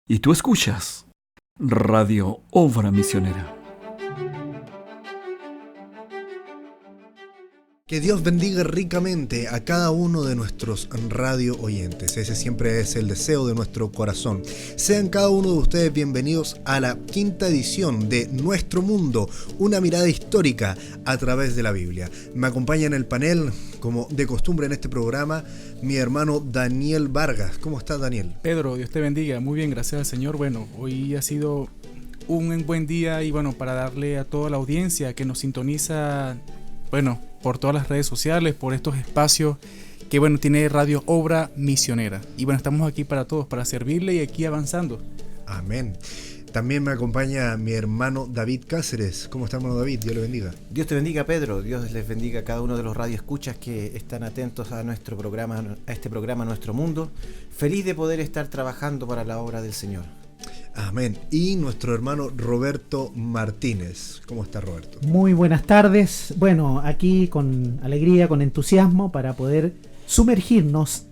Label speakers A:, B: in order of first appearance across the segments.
A: Y tú escuchas Radio Obra Misionera.
B: Que Dios bendiga ricamente a cada uno de nuestros radio oyentes. Ese siempre es el deseo de nuestro corazón. Sean cada uno de ustedes bienvenidos a la quinta edición de Nuestro Mundo, una mirada histórica a través de la Biblia. Me acompaña en el panel, como de costumbre en este programa, mi hermano Daniel Vargas. ¿Cómo estás, Daniel?
C: Pedro, Dios te bendiga. Muy bien, gracias al Señor. Bueno, hoy ha sido un buen día y bueno, para darle a toda la audiencia que nos sintoniza, bueno, por todas las redes sociales, por estos espacios que bueno, tiene Radio Obra Misionera. Y bueno, estamos aquí para todos, para servirle y aquí avanzando.
B: Amén. También me acompaña mi hermano David Cáceres. ¿Cómo está, hermano David? Dios le bendiga.
D: Dios te bendiga, Pedro. Dios les bendiga a cada uno de los radioescuchas que están atentos a nuestro programa, a este programa Nuestro Mundo. Feliz de poder estar trabajando para la obra del Señor.
B: Amén. Y nuestro hermano Roberto Martínez. ¿Cómo está, Roberto?
E: Muy buenas tardes. Bueno, aquí con alegría, con entusiasmo para poder sumergirnos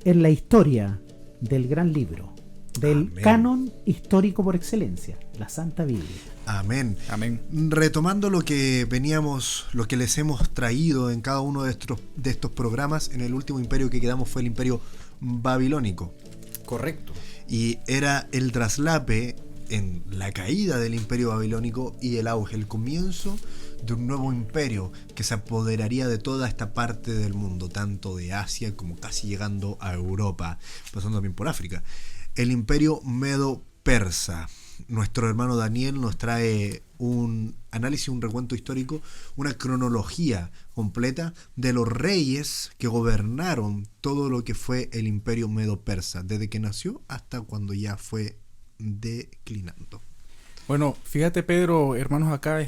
E: en la historia del gran libro, del
B: Amén.
E: Canon histórico por excelencia, la Santa Biblia.
B: Amén.
C: Amén.
B: Retomando lo que les hemos traído en cada uno de estos programas, en el último imperio que quedamos fue el imperio babilónico.
D: Correcto.
B: Y era el traslape en la caída del imperio babilónico y el auge, el comienzo de un nuevo imperio que se apoderaría de toda esta parte del mundo, tanto de Asia como casi llegando a Europa, pasando también por África. El imperio medo-persa. Nuestro hermano Daniel nos trae un análisis, un recuento histórico, una cronología completa de los reyes que gobernaron todo lo que fue el imperio medo-persa, desde que nació hasta cuando ya fue declinando.
C: Bueno, fíjate, Pedro, hermanos acá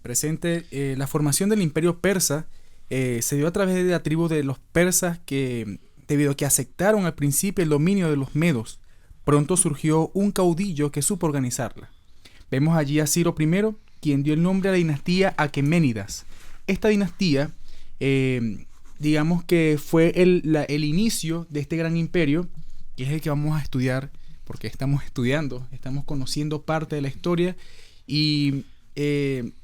C: presente, la formación del imperio persa se dio a través de la tribu de los persas que, debido a que aceptaron al principio el dominio de los medos, pronto surgió un caudillo que supo organizarla. Vemos allí a Ciro I, quien dio el nombre a la dinastía Aqueménidas. Esta dinastía, digamos que fue el inicio de este gran imperio, que es el que vamos a estudiar, porque estamos conociendo parte de la historia, y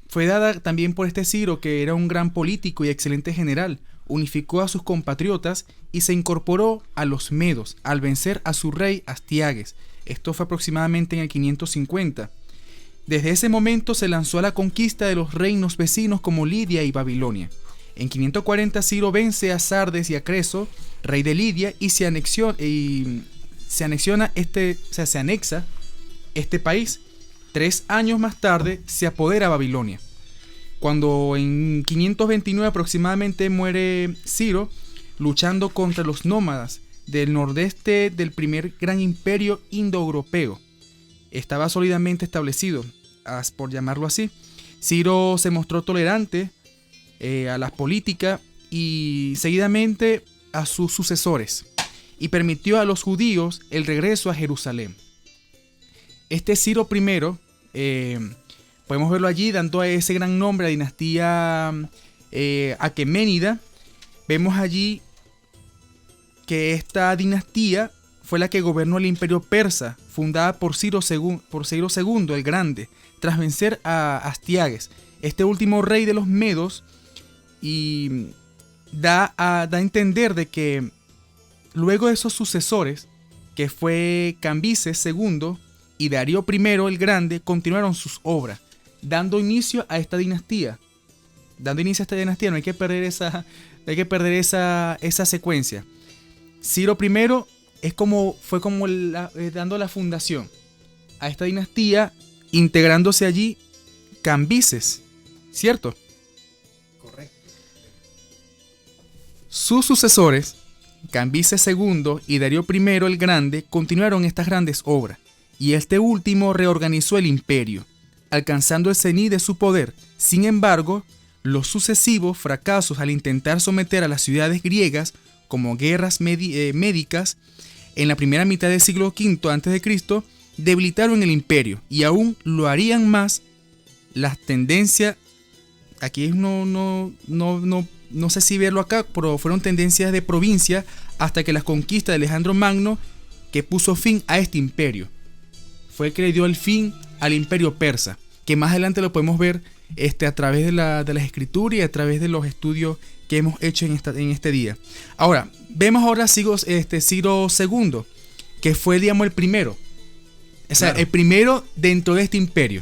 C: fue dada también por este Ciro, que era un gran político y excelente general. Unificó a sus compatriotas y se incorporó a los medos al vencer a su rey Astiages. Esto fue aproximadamente en el 550. Desde ese momento se lanzó a la conquista de los reinos vecinos como Lidia y Babilonia. En 540 Ciro vence a Sardes y a Creso, rey de Lidia, y se anexa este país. 3 años más tarde se apodera Babilonia. Cuando en 529 aproximadamente muere Ciro, luchando contra los nómadas del nordeste del primer gran imperio indoeuropeo. Estaba sólidamente establecido, por llamarlo así. Ciro se mostró tolerante a la política y seguidamente a sus sucesores, y permitió a los judíos el regreso a Jerusalén. Este Ciro I, podemos verlo allí dando ese gran nombre a la dinastía Aqueménida. Vemos allí que esta dinastía fue la que gobernó el imperio persa, fundada por Ciro II el Grande, tras vencer a Astiages, este último rey de los medos, y da a entender de que luego de esos sucesores, que fue Cambises II y Darío I el Grande, continuaron sus obras, dando inicio a esta dinastía. No hay que perder esa secuencia. Ciro I fue como dando la fundación a esta dinastía, integrándose allí Cambises, ¿cierto?
D: Correcto.
C: Sus sucesores, Cambises II y Darío I el Grande, continuaron estas grandes obras, y este último reorganizó el imperio, alcanzando el cenit de su poder. Sin embargo, los sucesivos fracasos al intentar someter a las ciudades griegas, como guerras médicas, en la primera mitad del siglo V a.C., debilitaron el imperio, y aún lo harían más las tendencias. Aquí no sé si verlo acá, pero fueron tendencias de provincia hasta que las conquistas de Alejandro Magno, que puso fin a este imperio. fue el que le dio el fin al imperio persa, que más adelante lo podemos ver a través de las escrituras y a través de los estudios que hemos hecho en este día. Ahora, vemos ahora Ciro II, que fue, digamos, el primero. O sea,
B: Claro.
C: el primero dentro de este imperio.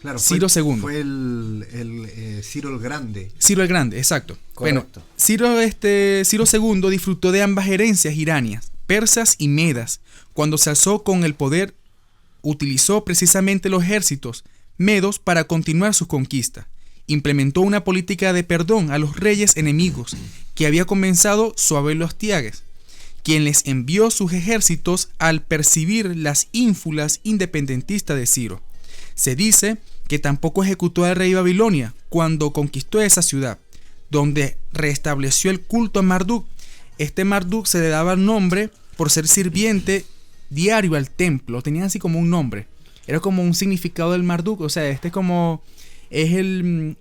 B: Claro,
C: Ciro II.
B: Fue el Ciro el Grande.
C: Ciro el Grande, exacto.
D: Correcto.
C: Bueno, Ciro II disfrutó de ambas herencias iranias, persas y medas. Cuando se alzó con el poder, utilizó precisamente los ejércitos medos para continuar sus conquistas. Implementó una política de perdón a los reyes enemigos que había comenzado su abuelo Astiages, quien les envió sus ejércitos al percibir las ínfulas independentistas de Ciro. Se dice que tampoco ejecutó al rey de Babilonia cuando conquistó esa ciudad, donde restableció el culto a Marduk. Este Marduk se le daba el nombre por ser sirviente diario al templo, tenía así como un nombre, era como un significado del Marduk, o sea, es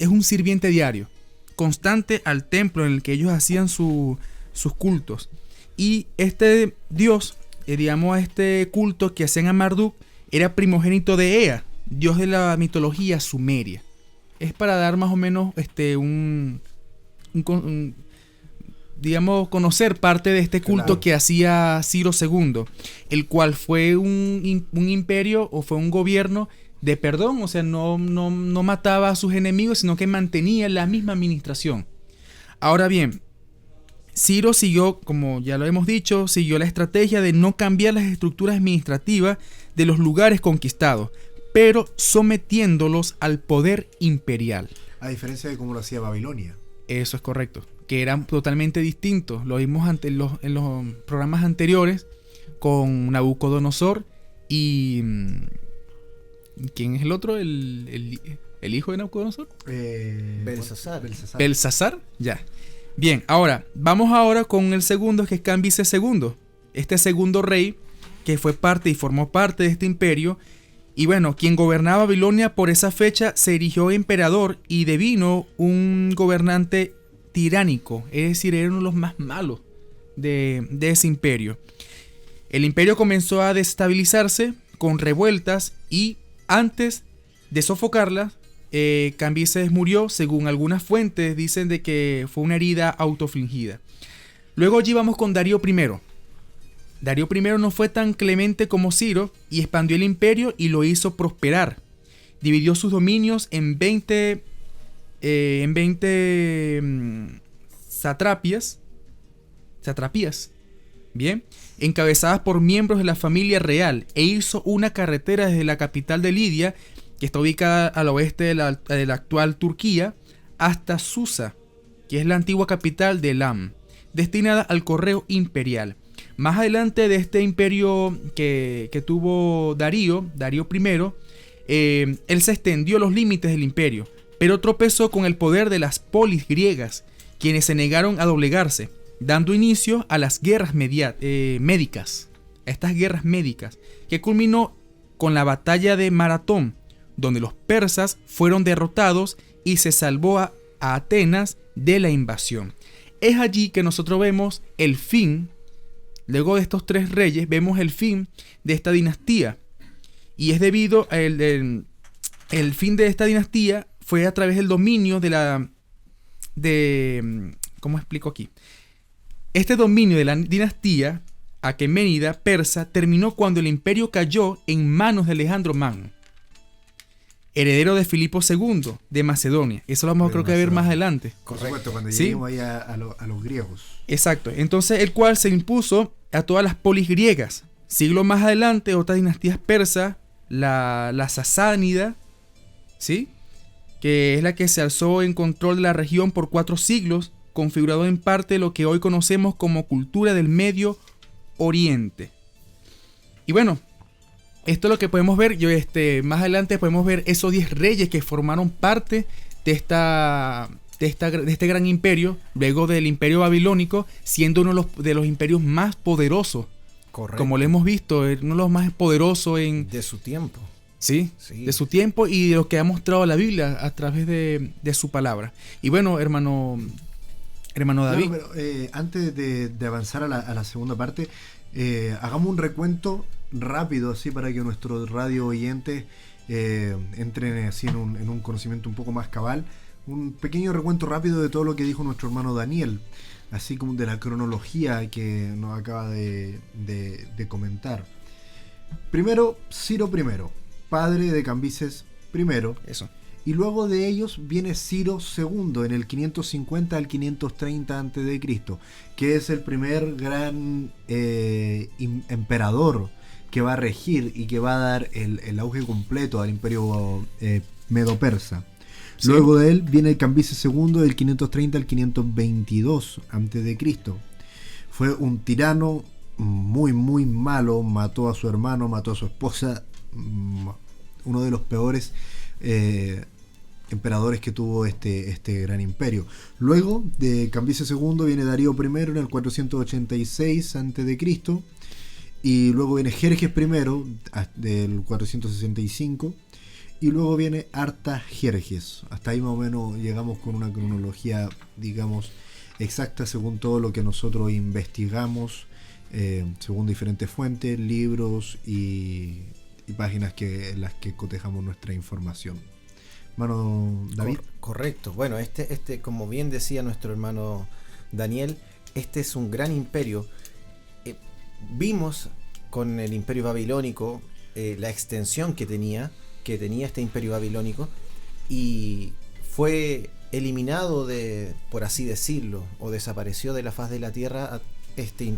C: un sirviente diario, constante al templo en el que ellos hacían sus cultos. Y este dios, digamos, este culto que hacían a Marduk, era primogénito de Ea, dios de la mitología sumeria. Es para dar más o menos digamos, conocer parte de este culto
B: Claro.
C: que hacía Ciro II, el cual fue un imperio o fue un gobierno de perdón, o sea, no mataba a sus enemigos, sino que mantenía la misma administración. Ahora bien, Ciro siguió, como ya lo hemos dicho, siguió la estrategia de no cambiar las estructuras administrativas de los lugares conquistados, pero sometiéndolos al poder imperial.
B: A diferencia de cómo lo hacía Babilonia.
C: Eso es correcto, que eran totalmente distintos. Lo vimos en los programas anteriores con Nabucodonosor y... ¿quién es el otro? ¿El hijo de Nabucodonosor?
D: Belsasar.
C: Belsasar, ya. Bien, vamos ahora con el segundo, que es Cambises II. Este segundo rey que fue parte y formó parte de este imperio. Y bueno, quien gobernaba Babilonia por esa fecha se erigió emperador y devino un gobernante tiránico, es decir, era uno de los más malos de ese imperio. El imperio comenzó a desestabilizarse con revueltas y antes de sofocarlas, Cambises murió. Según algunas fuentes dicen de que fue una herida autofligida. Luego allí vamos con Darío I. Darío I no fue tan clemente como Ciro y expandió el imperio y lo hizo prosperar. Dividió sus dominios en 20 satrapías, bien, encabezadas por miembros de la familia real, e hizo una carretera desde la capital de Lidia, que está ubicada al oeste de la actual Turquía, hasta Susa, que es la antigua capital de Elam, destinada al correo imperial. Más adelante de este imperio que tuvo Darío I, él se extendió los límites del imperio, pero tropezó con el poder de las polis griegas, quienes se negaron a doblegarse, dando inicio a las guerras médicas, estas guerras médicas, que culminó con la batalla de Maratón, donde los persas fueron derrotados y se salvó a Atenas de la invasión. Es allí que nosotros vemos el fin. Luego de estos tres reyes vemos el fin de esta dinastía, y es debido el fin de esta dinastía fue a través del dominio ¿cómo explico aquí? Este dominio de la dinastía aqueménida persa terminó cuando el imperio cayó en manos de Alejandro Magno, heredero de Filipo II de Macedonia. Eso lo vamos a creo que a ver más adelante.
B: Por supuesto, cuando
C: ¿Sí?
B: lleguemos ahí a los griegos.
C: Exacto, entonces el cual se impuso a todas las polis griegas. Siglos más adelante, otras dinastías persas, la sasánida, ¿sí?, que es la que se alzó en control de la región por 4 siglos, configurado en parte lo que hoy conocemos como cultura del Medio Oriente. Y bueno, esto es lo que podemos ver. Más adelante podemos ver esos 10 reyes que formaron parte de este gran imperio, luego del imperio babilónico, siendo uno de los imperios más poderosos.
D: Correcto.
C: Como lo hemos visto, uno de los más poderosos
D: De su tiempo.
C: ¿sí?
D: Sí.
C: De su tiempo y de lo que ha mostrado la Biblia a través de su palabra. Y bueno, hermano David.
B: Claro, pero, antes de avanzar a la segunda parte, hagamos un recuento rápido, así para que nuestros radio oyentes entren así en un conocimiento un poco más cabal. Un pequeño recuento rápido de todo lo que dijo nuestro hermano Daniel, así como de la cronología que nos acaba de comentar. Primero, Ciro I, padre de Cambises I.
C: Eso.
B: Y luego de ellos viene Ciro II en el 550 al 530 a.C., que es el primer gran emperador que va a regir y que va a dar el auge completo al imperio medo-persa.
C: Sí.
B: Luego de él viene el Cambises II del 530 al 522 a.C. Fue un tirano muy muy malo, mató a su hermano, mató a su esposa, uno de los peores emperadores que tuvo este gran imperio. Luego de Cambises II viene Darío I en el 486 a.C. y luego viene Jerjes I del 465 y luego viene Artajerjes. Hasta ahí más o menos llegamos con una cronología, digamos, exacta según todo lo que nosotros investigamos, según diferentes fuentes, libros y páginas en las que cotejamos nuestra información. Hermano David.
D: Correcto. Bueno, como bien decía nuestro hermano Daniel, este es un gran imperio. Vimos con el imperio babilónico la extensión que tenía este imperio babilónico, y fue eliminado por así decirlo, o desapareció de la faz de la tierra este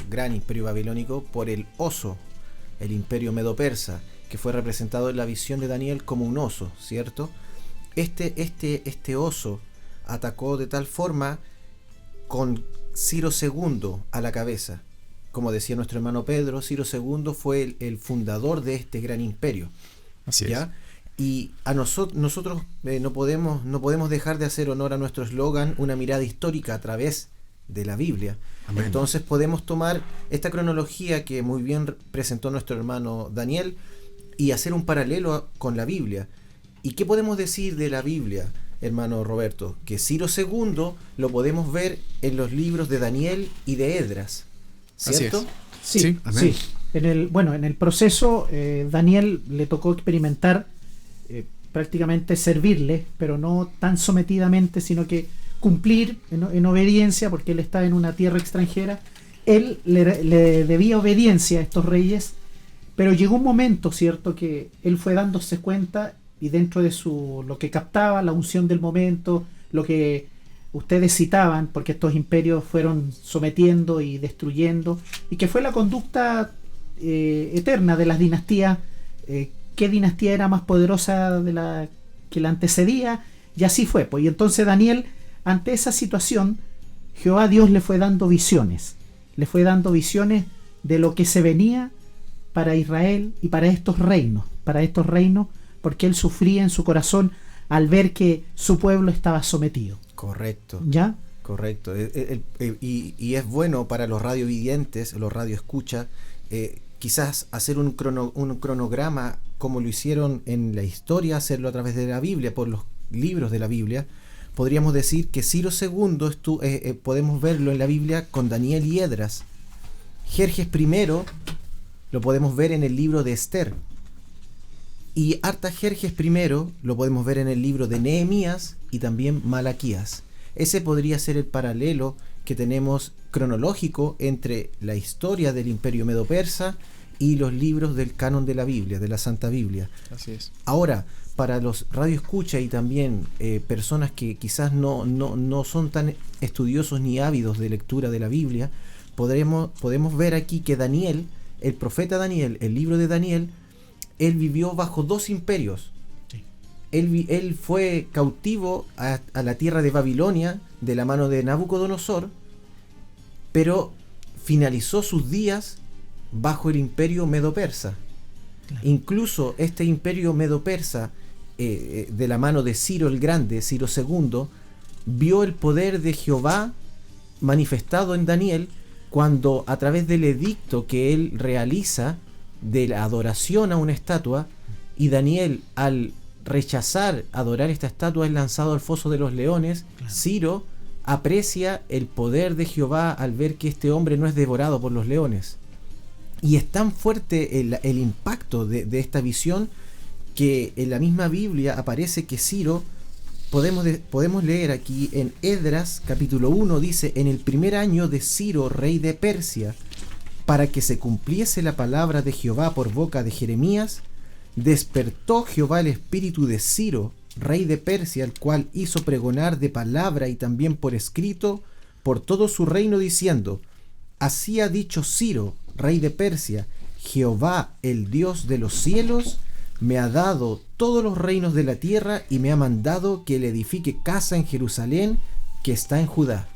D: gran imperio babilónico por el oso, el imperio medo-persa, que fue representado en la visión de Daniel como un oso, ¿cierto? Este oso atacó de tal forma con Ciro II a la cabeza. Como decía nuestro hermano Pedro, Ciro II fue el fundador de este gran imperio.
C: Así
D: ¿ya?
C: es.
D: Y a nosotros no podemos dejar de hacer honor a nuestro eslogan, una mirada histórica a través de la Biblia.
B: Amén.
D: Entonces podemos tomar esta cronología que muy bien presentó nuestro hermano Daniel y hacer un paralelo con la Biblia. ¿Y qué podemos decir de la Biblia, hermano Roberto? Que Ciro II lo podemos ver en los libros de Daniel y de Esdras, ¿cierto?
C: Así es.
E: Sí,
B: Amén.
E: sí. En el proceso, Daniel le tocó experimentar, prácticamente servirle, pero no tan sometidamente, sino que cumplir en obediencia, porque él estaba en una tierra extranjera. Él le debía obediencia a estos reyes, pero llegó un momento, ¿cierto?, que él fue dándose cuenta, y dentro de lo que captaba, la unción del momento, lo que ustedes citaban, porque estos imperios fueron sometiendo y destruyendo, y que fue la conducta eterna de las dinastías, qué dinastía era más poderosa de la que la antecedía, y así fue, pues. Y entonces Daniel, ante esa situación, Jehová Dios le fue dando visiones de lo que se venía para Israel y para estos reinos, porque él sufría en su corazón al ver que su pueblo estaba sometido.
D: Correcto.
E: ¿Ya?
D: Correcto. Y es bueno para los radiovidentes, los radioescuchas, quizás hacer un cronograma como lo hicieron en la historia, hacerlo a través de la Biblia, por los libros de la Biblia. Podríamos decir que Ciro II podemos verlo en la Biblia con Daniel y Esdras. Jerjes I lo podemos ver en el libro de Esther. Y Artajerjes I lo podemos ver en el libro de Nehemías y también Malaquías. Ese podría ser el paralelo que tenemos cronológico entre la historia del imperio medo-persa y los libros del canon de la Biblia, de la Santa Biblia.
C: Así es.
D: Ahora, para los radioescuchas y también personas que quizás no son tan estudiosos ni ávidos de lectura de la Biblia, podemos ver aquí que Daniel, el profeta Daniel, el libro de Daniel, él vivió bajo dos imperios.
E: Sí.
D: Él fue cautivo a la tierra de Babilonia de la mano de Nabucodonosor, pero finalizó sus días bajo el imperio medo-persa. Claro. Incluso este imperio medo-persa, de la mano de Ciro el Grande, Ciro II, vio el poder de Jehová manifestado en Daniel cuando, a través del edicto que él realiza de la adoración a una estatua, y Daniel, al rechazar adorar esta estatua, es lanzado al foso de los leones. Claro. Ciro aprecia el poder de Jehová al ver que este hombre no es devorado por los leones. Y es tan fuerte el impacto de esta visión que en la misma Biblia aparece que Ciro, podemos leer aquí en Esdras capítulo 1, dice: en el primer año de Ciro, rey de Persia, para que se cumpliese la palabra de Jehová por boca de Jeremías, despertó Jehová el espíritu de Ciro, rey de Persia, el cual hizo pregonar de palabra y también por escrito por todo su reino, diciendo: así ha dicho Ciro, rey de Persia, Jehová, el Dios de los cielos, me ha dado todos los reinos de la tierra y me ha mandado que le edifique casa en Jerusalén, que está en Judá.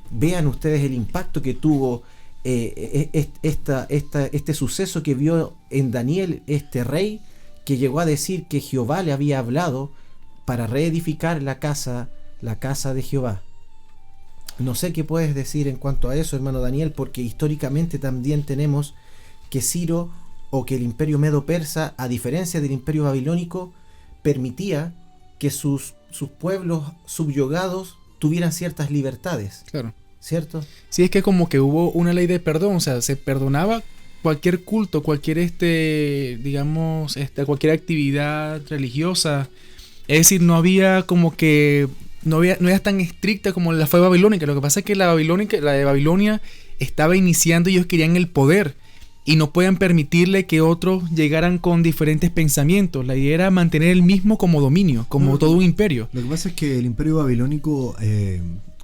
D: Vean ustedes el impacto que tuvo este suceso que vio en Daniel este rey, que llegó a decir que Jehová le había hablado para reedificar la casa de Jehová. No sé qué puedes decir en cuanto a eso, hermano Daniel, porque históricamente también tenemos que Ciro, o que el imperio medo-persa, a diferencia del imperio babilónico, permitía que sus pueblos subyugados tuvieran ciertas libertades.
C: Claro.
D: ¿Cierto?
C: Sí, es que como que hubo una ley de perdón, o sea, se perdonaba cualquier culto, cualquier cualquier actividad religiosa. Es decir, no había como que no era tan estricta como la fue babilónica. Lo que pasa es que la de Babilonia estaba iniciando y ellos querían el poder y no podían permitirle que otros llegaran con diferentes pensamientos. La idea era mantener el mismo como dominio, como todo un imperio.
B: Lo que pasa es que el imperio babilónico,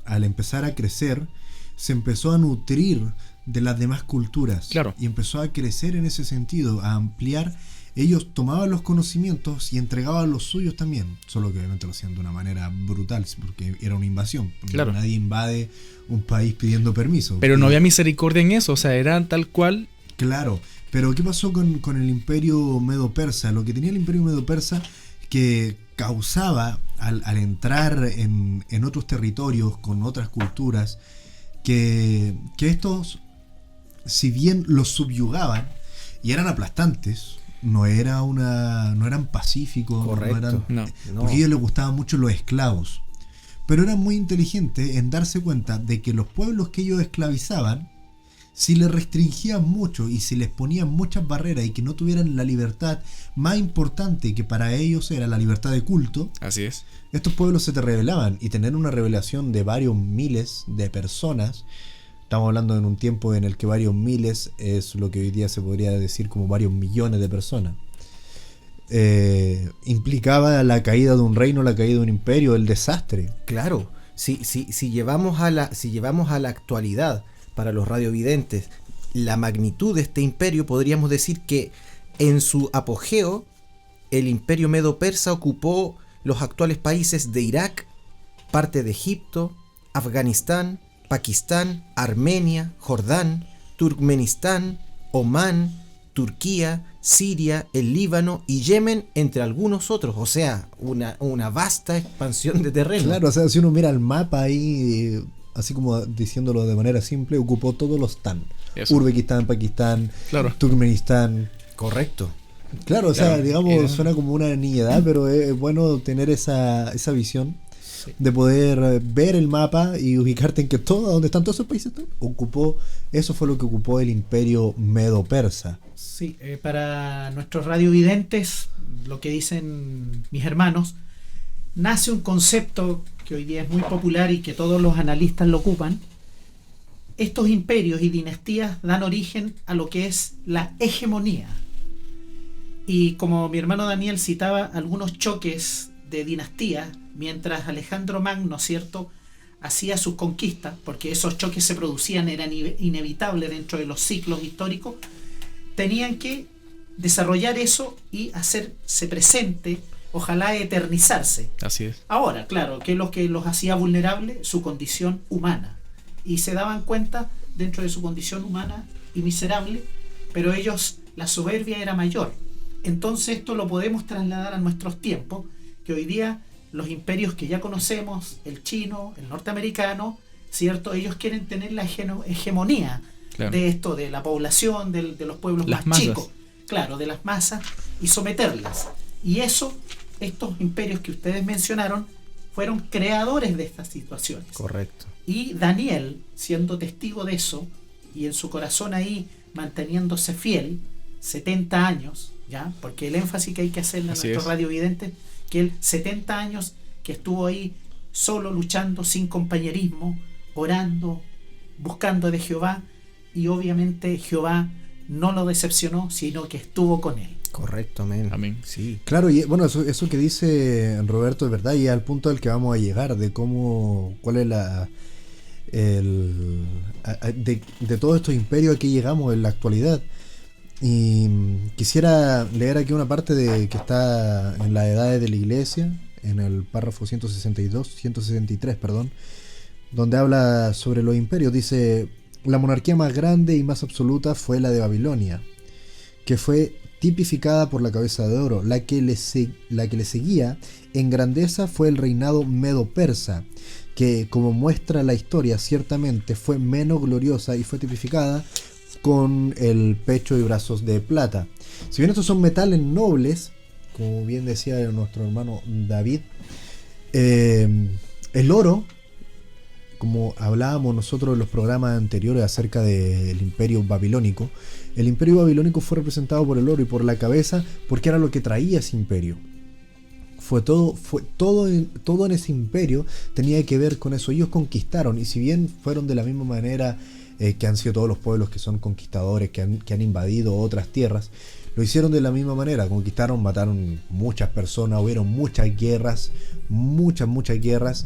B: al empezar a crecer, se empezó a nutrir de las demás culturas.
C: Claro.
B: Y empezó a crecer en ese sentido, a ampliar. Ellos tomaban los conocimientos y entregaban los suyos también, solo que obviamente lo hacían de una manera brutal, porque era una invasión.
C: Claro.
B: Nadie invade un país pidiendo permiso.
C: Pero no había misericordia en eso, o sea, era tal cual.
B: Claro, pero ¿qué pasó con el imperio medo-persa? Lo que tenía el imperio medo-persa, que causaba al entrar en otros territorios con otras culturas, que estos, si bien los subyugaban y eran aplastantes, no eran pacíficos.
D: Correcto.
B: No. Porque a ellos les gustaban mucho los esclavos, pero eran muy inteligentes en darse cuenta de que los pueblos que ellos esclavizaban, si les restringían mucho y si les ponían muchas barreras y que no tuvieran la libertad más importante, que para ellos era la libertad de culto,
C: así es,
B: estos pueblos se te rebelaban. Y tener una rebeliación de varios miles de personas, estamos hablando en un tiempo en el que varios miles es lo que hoy día se podría decir como varios millones de personas, implicaba la caída de un reino, la caída de un imperio, el desastre.
D: Claro, si llevamos a la actualidad, para los radiovidentes, la magnitud de este imperio, podríamos decir que en su apogeo el imperio medo-persa ocupó los actuales países de Irak, parte de Egipto, Afganistán, Pakistán, Armenia, Jordán, Turkmenistán, Omán, Turquía, Siria, el Líbano y Yemen, entre algunos otros. O sea, una vasta expansión de terreno.
B: Claro, o sea, si uno mira el mapa ahí, así como diciéndolo de manera simple, ocupó todos los TAN.
C: Eso.
B: Uzbekistán, Pakistán,
C: claro,
B: Turkmenistán.
D: Correcto.
B: Claro, o sea,
C: Claro,
B: digamos, suena como una niñedad, pero es bueno tener esa visión, sí, de poder ver el mapa y ubicarte en que donde están todos esos países, eso fue lo que ocupó el imperio medo-persa.
E: Sí, para nuestros radiovidentes, lo que dicen mis hermanos, nace un concepto que hoy día es muy popular y que todos los analistas lo ocupan. Estos imperios y dinastías dan origen a lo que es la hegemonía. Y como mi hermano Daniel citaba algunos choques de dinastía, mientras Alejandro Magno, ¿cierto?, hacía sus conquistas, porque esos choques se producían, eran inevitables dentro de los ciclos históricos, tenían que desarrollar eso y hacerse presente, ojalá eternizarse.
C: Así es.
E: Ahora, claro, ¿qué es lo que los hacía vulnerables? Su condición humana. Y se daban cuenta dentro de su condición humana y miserable, pero ellos, la soberbia era mayor. Entonces esto lo podemos trasladar a nuestros tiempos, que hoy día los imperios que ya conocemos, el chino, el norteamericano, ¿cierto? Ellos quieren tener la hegemonía, claro, de esto, de la población, de los pueblos
C: las
E: más
C: masas,
E: chicos, claro, de las masas, y someterlas. Y eso, estos imperios que ustedes mencionaron, fueron creadores de estas situaciones.
D: Correcto.
E: Y Daniel, siendo testigo de eso, y en su corazón ahí manteniéndose fiel 70 años, ¿ya? Porque el énfasis que hay que hacerle a
C: Así
E: nuestros
C: es.
E: radiovidentes, que él 70 años que estuvo ahí solo luchando, sin compañerismo, orando, buscando de Jehová, y obviamente Jehová no lo decepcionó, sino que estuvo con él.
D: Correcto, amén.
C: Amén.
D: Sí.
B: Claro, y bueno, eso que dice Roberto es verdad, y al punto al que vamos a llegar, de cuál es de todos estos imperios a que llegamos en la actualidad. Y quisiera leer aquí una parte que está en las edades de la iglesia, en el párrafo 163, perdón, donde habla sobre los imperios. Dice: la monarquía más grande y más absoluta fue la de Babilonia, que fue tipificada por la cabeza de oro. La que le seguía en grandeza fue el reinado medo-persa, que, como muestra la historia, ciertamente fue menos gloriosa y fue tipificada con el pecho y brazos de plata. Si bien estos son metales nobles, como bien decía nuestro hermano David, el oro, como hablábamos nosotros en los programas anteriores acerca del imperio babilónico, el imperio babilónico fue representado por el oro y por la cabeza, porque era lo que traía ese imperio. Todo en ese imperio tenía que ver con eso. Ellos conquistaron, y si bien fueron de la misma manera que han sido todos los pueblos que son conquistadores, que han invadido otras tierras, lo hicieron de la misma manera. Conquistaron, mataron muchas personas, hubieron muchas guerras, muchas guerras,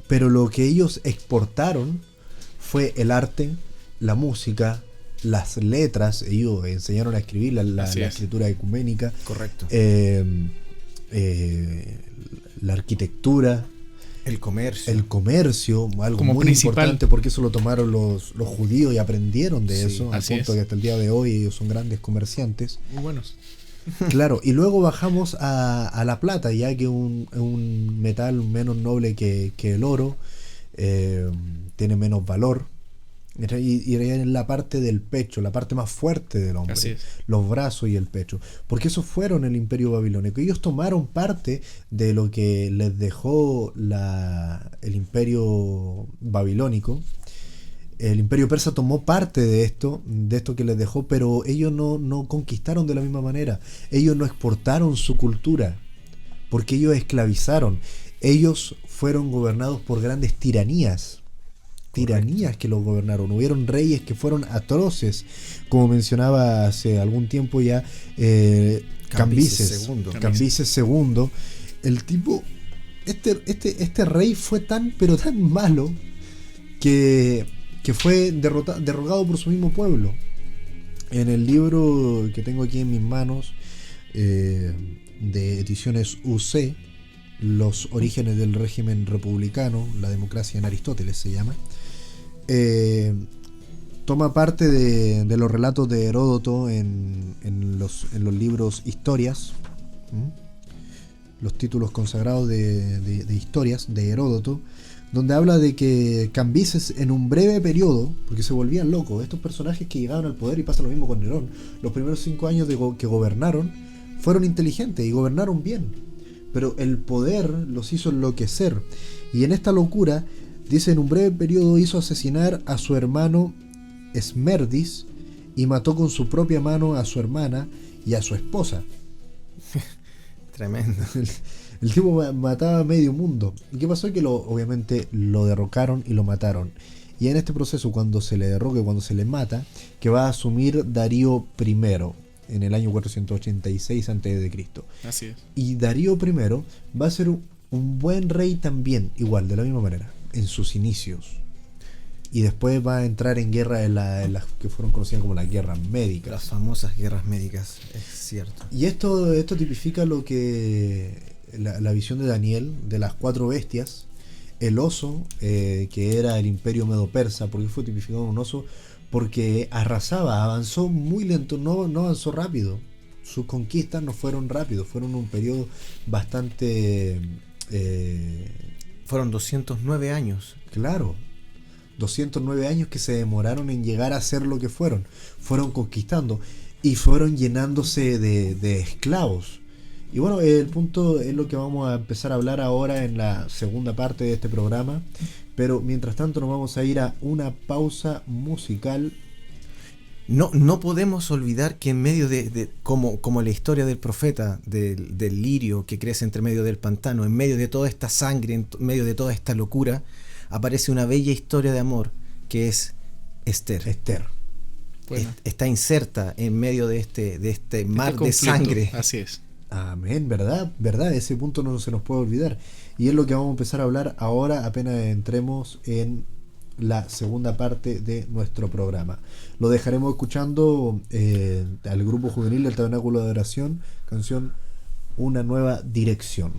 B: pero lo que ellos exportaron fue el arte, la música, las letras. Ellos enseñaron a escribir la escritura ecuménica.
D: Correcto.
B: La arquitectura,
D: El comercio.
B: el comercio, algo
C: Como
B: muy
C: principal.
B: importante, porque eso lo tomaron los judíos y aprendieron de
D: Sí,
B: eso, al
C: así
B: punto
C: es.
B: que hasta el día de hoy ellos son grandes comerciantes.
C: Muy buenos.
B: Claro, y luego bajamos a la plata, ya que un metal menos noble que el oro, tiene menos valor. Y en la parte del pecho, la parte más fuerte del hombre,
C: Así es.
B: los brazos y el pecho, porque esos fueron el imperio babilónico. Ellos tomaron parte de lo que les dejó el imperio babilónico. El imperio persa tomó parte de esto que les dejó, pero ellos no conquistaron de la misma manera. Ellos no exportaron su cultura, porque ellos esclavizaron. Ellos fueron gobernados por grandes tiranías que los gobernaron. Hubieron reyes que fueron atroces, como mencionaba hace algún tiempo ya, Cambises II. El tipo, este rey fue tan malo que fue derrogado por su mismo pueblo. En el libro que tengo aquí en mis manos, de ediciones UC, Los orígenes del régimen republicano, la democracia en Aristóteles se llama, toma parte de los relatos de Heródoto en los libros Historias, los títulos consagrados de historias de Heródoto, donde habla de que Cambises, en un breve periodo, porque se volvían locos estos personajes que llegaban al poder, y pasa lo mismo con Nerón, los primeros 5 años que gobernaron fueron inteligentes y gobernaron bien, pero el poder los hizo enloquecer, y en esta locura, dice, en un breve periodo hizo asesinar a su hermano Esmerdis y mató con su propia mano a su hermana y a su esposa.
D: Tremendo.
B: El tipo mataba a medio mundo. ¿Y qué pasó? Que obviamente lo derrocaron y lo mataron. Y en este proceso, cuando se le derroca y cuando se le mata, que va a asumir Darío I en el año 486 a.C.
C: Así es.
B: Y Darío I va a ser un buen rey también, igual, de la misma manera, en sus inicios. Y después va a entrar en guerra en las que fueron conocidas como las guerras médicas.
D: Las famosas guerras médicas, es cierto.
B: Y esto tipifica lo que la visión de Daniel de las 4 bestias, el oso, que era el imperio medo-persa. Porque fue tipificado un oso, porque avanzaba muy lento, no avanzó rápido. Sus conquistas no fueron rápidos, fueron un periodo bastante
D: Fueron 209 años.
B: claro, 209 años que se demoraron en llegar a ser lo que fueron conquistando y fueron llenándose de esclavos. Y bueno, el punto es lo que vamos a empezar a hablar ahora en la segunda parte de este programa. Pero mientras tanto nos vamos a ir a una pausa musical.
D: No podemos olvidar que en medio como la historia del profeta, del lirio que crece entre medio del pantano, en medio de toda esta sangre, en medio de toda esta locura, aparece una bella historia de amor que es Esther.
C: Bueno.
D: Está inserta en medio de este mar de
C: conflicto.
D: sangre.
C: Así es.
B: Amén, ¿verdad? Ese punto no se nos puede olvidar. Y es lo que vamos a empezar a hablar ahora apenas entremos en la segunda parte de nuestro programa. Lo dejaremos escuchando al grupo juvenil del Tabernáculo de Adoración, canción Una Nueva Dirección.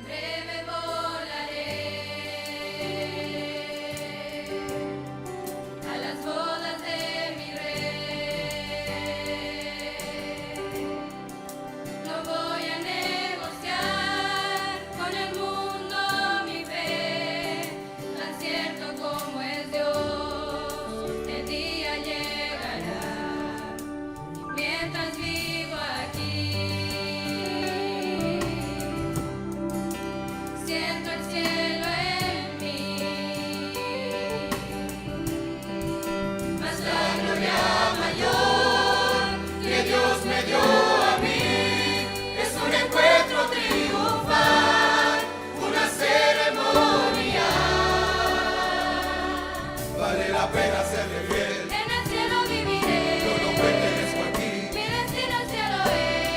F: Breve volaré a las bodas de mi rey. No voy a negociar con el mundo mi fe, tan cierto como es Dios, el día llegará. Mientras vivo aquí, siento el cielo en mí, mas la gloria mayor que Dios me dio a mí es un encuentro triunfal, una ceremonia.
G: Vale la pena serle fiel.
F: En el cielo viviré,
G: Yo no pertenezco aquí.
F: mi destino el cielo es.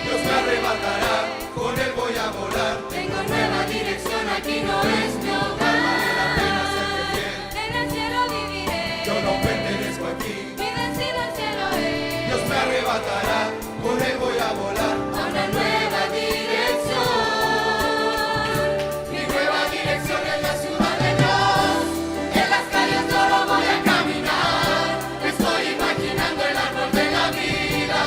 G: Dios me arrebatará, con él voy a volar.
F: Tengo nueva dirección, aquí no es mi hogar.
G: Vale la pena serle fiel.
F: En el cielo viviré,
G: Yo no pertenezco aquí.
F: mi destino el cielo es.
G: Dios me arrebatará, con él voy a volar.
F: A una nueva dirección. Mi nueva dirección es la ciudad de Dios. En las calles de oro voy a caminar. Estoy imaginando el árbol de la vida.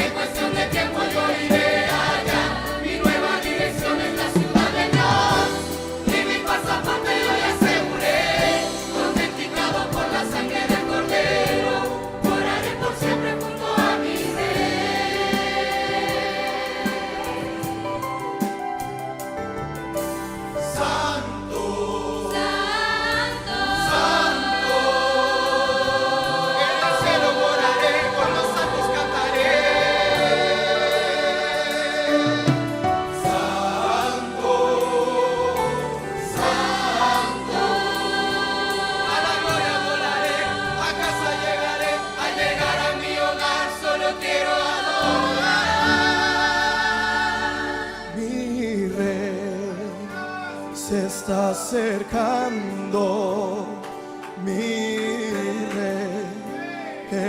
F: En cuestión de tiempo yo iré allá. Mi nueva dirección es la ciudad de Dios. Y mi pasaporte yo ya aseguré. Autenticado por la sangre del Cordero. Moraré por siempre junto a mi rey.
G: Santo,
F: Santo,
G: santo. En el cielo moraré, con los santos cantaré. Santo, santo. A la gloria volaré, a casa llegaré, al llegar a mi hogar solo quiero adorar.
H: Mi rey se está acercando, mi rey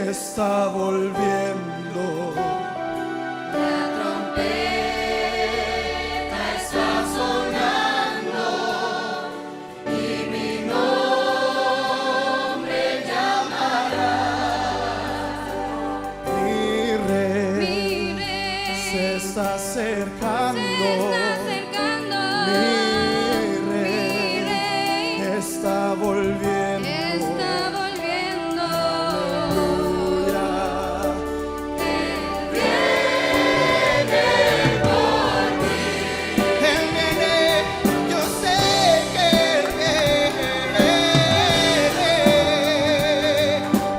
H: está volviendo.
F: la trompeta está sonando y mi nombre llamará.
H: Mi rey
F: Mi
H: se
F: rey
H: está
F: se
H: acercando,
F: está acercando.
H: mi
F: Mi
H: rey
F: rey
H: está volviendo.
F: está volviendo.
H: Aleluya. Él viene, yo sé que Él viene.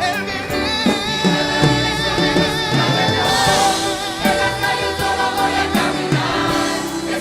H: Él viene.
F: En las calles solo voy a caminar.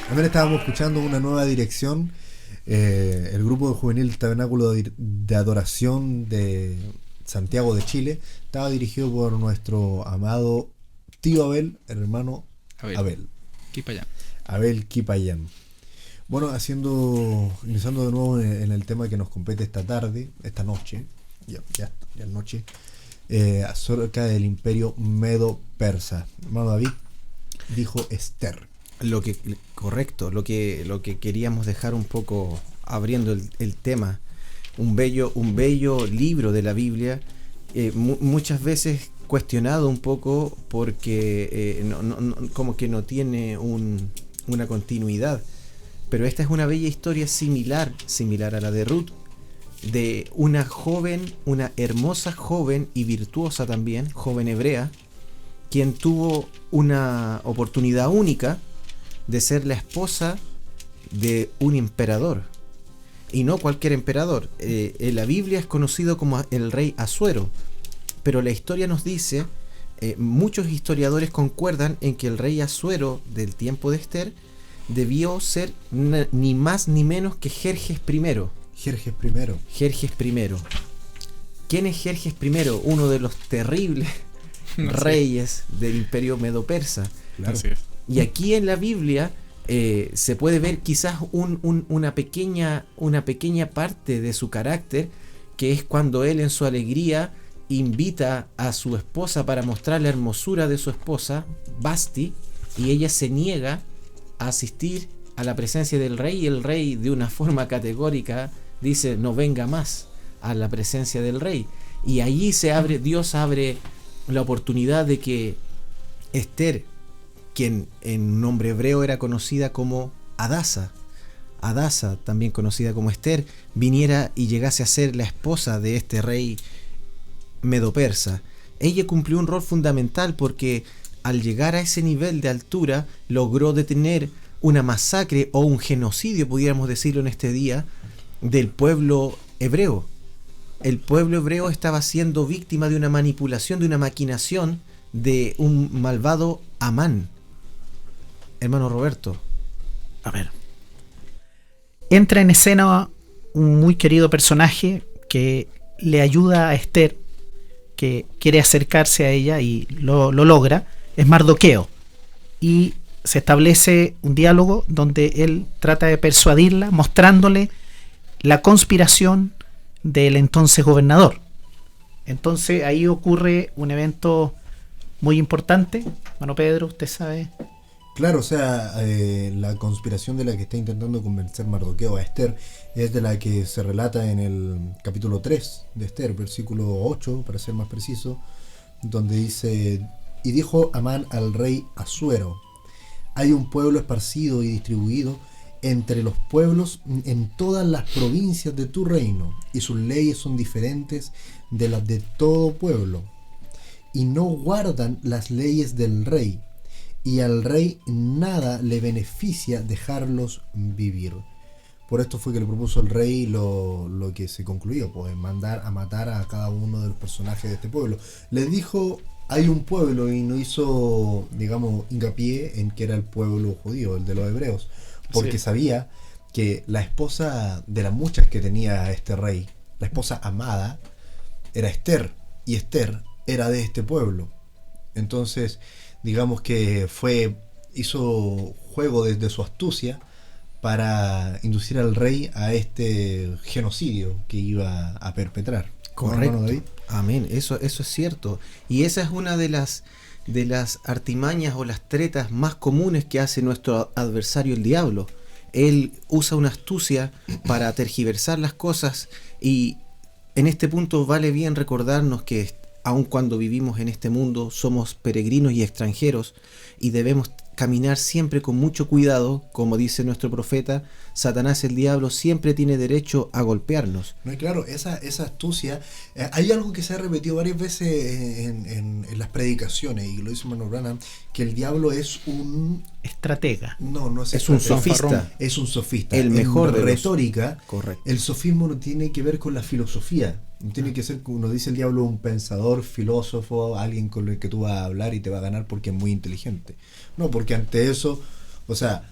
B: También estábamos escuchando una nueva dirección. El grupo de juvenil Tabernáculo de Adoración de Santiago de Chile estaba dirigido por nuestro amado tío Abel, el hermano Abel.
C: Quipayán.
B: Abel Quipayán. Bueno, iniciando de nuevo en el tema que nos compete esta noche, ya es noche, acerca del imperio Medo-Persa. Hermano David dijo Esther.
D: Correcto, lo que queríamos dejar un poco abriendo el tema, un bello libro de la Biblia, muchas veces cuestionado un poco porque como que no tiene una continuidad, pero esta es una bella historia similar a la de Ruth, de una hermosa joven y virtuosa también, joven hebrea, quien tuvo una oportunidad única de ser la esposa de un emperador, y no cualquier emperador. En la Biblia es conocido como el rey Asuero, pero la historia nos dice, muchos historiadores concuerdan en que el rey Asuero del tiempo de Esther debió ser ni más ni menos que Jerjes I.
B: Jerjes I.
D: ¿Quién es Jerjes I? Uno de los terribles reyes del imperio medo-persa.
B: Claro.
C: Así es.
D: Y aquí en la Biblia se puede ver quizás una pequeña parte de su carácter, que es cuando él en su alegría invita a su esposa para mostrar la hermosura de su esposa, Basti, y ella se niega a asistir a la presencia del rey, y el rey de una forma categórica dice: no venga más a la presencia del rey. Y allí Dios abre la oportunidad de que Esther, quien en nombre hebreo era conocida como Hadasa, también conocida como Esther, viniera y llegase a ser la esposa de este rey medo-persa. Ella cumplió un rol fundamental porque al llegar a ese nivel de altura logró detener una masacre o un genocidio, pudiéramos decirlo en este día, del pueblo hebreo. El pueblo hebreo estaba siendo víctima de una manipulación, de una maquinación de un malvado Amán. Hermano Roberto.
E: A ver. Entra en escena un muy querido personaje que le ayuda a Esther, que quiere acercarse a ella y lo logra. Es Mardoqueo. Y se establece un diálogo donde él trata de persuadirla, mostrándole la conspiración del entonces gobernador. Entonces ahí ocurre un evento muy importante. Bueno, Pedro, usted sabe.
B: Claro, o sea, la conspiración de la que está intentando convencer Mardoqueo a Esther es de la que se relata en el capítulo 3 de Esther, versículo 8, para ser más preciso, donde dice: y dijo Amán al rey Asuero: hay un pueblo esparcido y distribuido entre los pueblos en todas las provincias de tu reino, y sus leyes son diferentes de las de todo pueblo, y no guardan las leyes del rey, y al rey nada le beneficia dejarlos vivir. Por esto fue que le propuso el rey lo que se concluyó, pues mandar a matar a cada uno de los personajes de este pueblo. Les dijo: hay un pueblo, y no hizo, digamos, hincapié en que era el pueblo judío, el de los hebreos, porque sabía que la esposa de las muchas que tenía este rey, la esposa amada, era Esther, y Esther era de este pueblo. Entonces, digamos que hizo juego desde su astucia para inducir al rey a este genocidio que iba a perpetrar.
D: Correcto.
B: ¿No, David?
D: Amén, eso es cierto. Y esa es una de las artimañas o las tretas más comunes que hace nuestro adversario, el diablo. Él usa una astucia para tergiversar las cosas, y en este punto vale bien recordarnos que aun cuando vivimos en este mundo somos peregrinos y extranjeros, y debemos caminar siempre con mucho cuidado. Como dice nuestro profeta, Satanás, el diablo, siempre tiene derecho a golpearnos.
B: No, y claro, esa astucia, hay algo que se ha repetido varias veces en las predicaciones, y lo dice Manuel Branham, que el diablo es un
E: estratega.
B: No es
D: un
B: estratega,
D: sofista.
B: Es un sofista.
D: El mejor
B: en
D: de los-
B: retórica.
D: Correcto.
B: El sofismo no tiene que ver con la filosofía. No tiene que ser, como nos dice el diablo, un pensador, filósofo, alguien con el que tú vas a hablar y te va a ganar porque es muy inteligente. No, porque ante eso, o sea,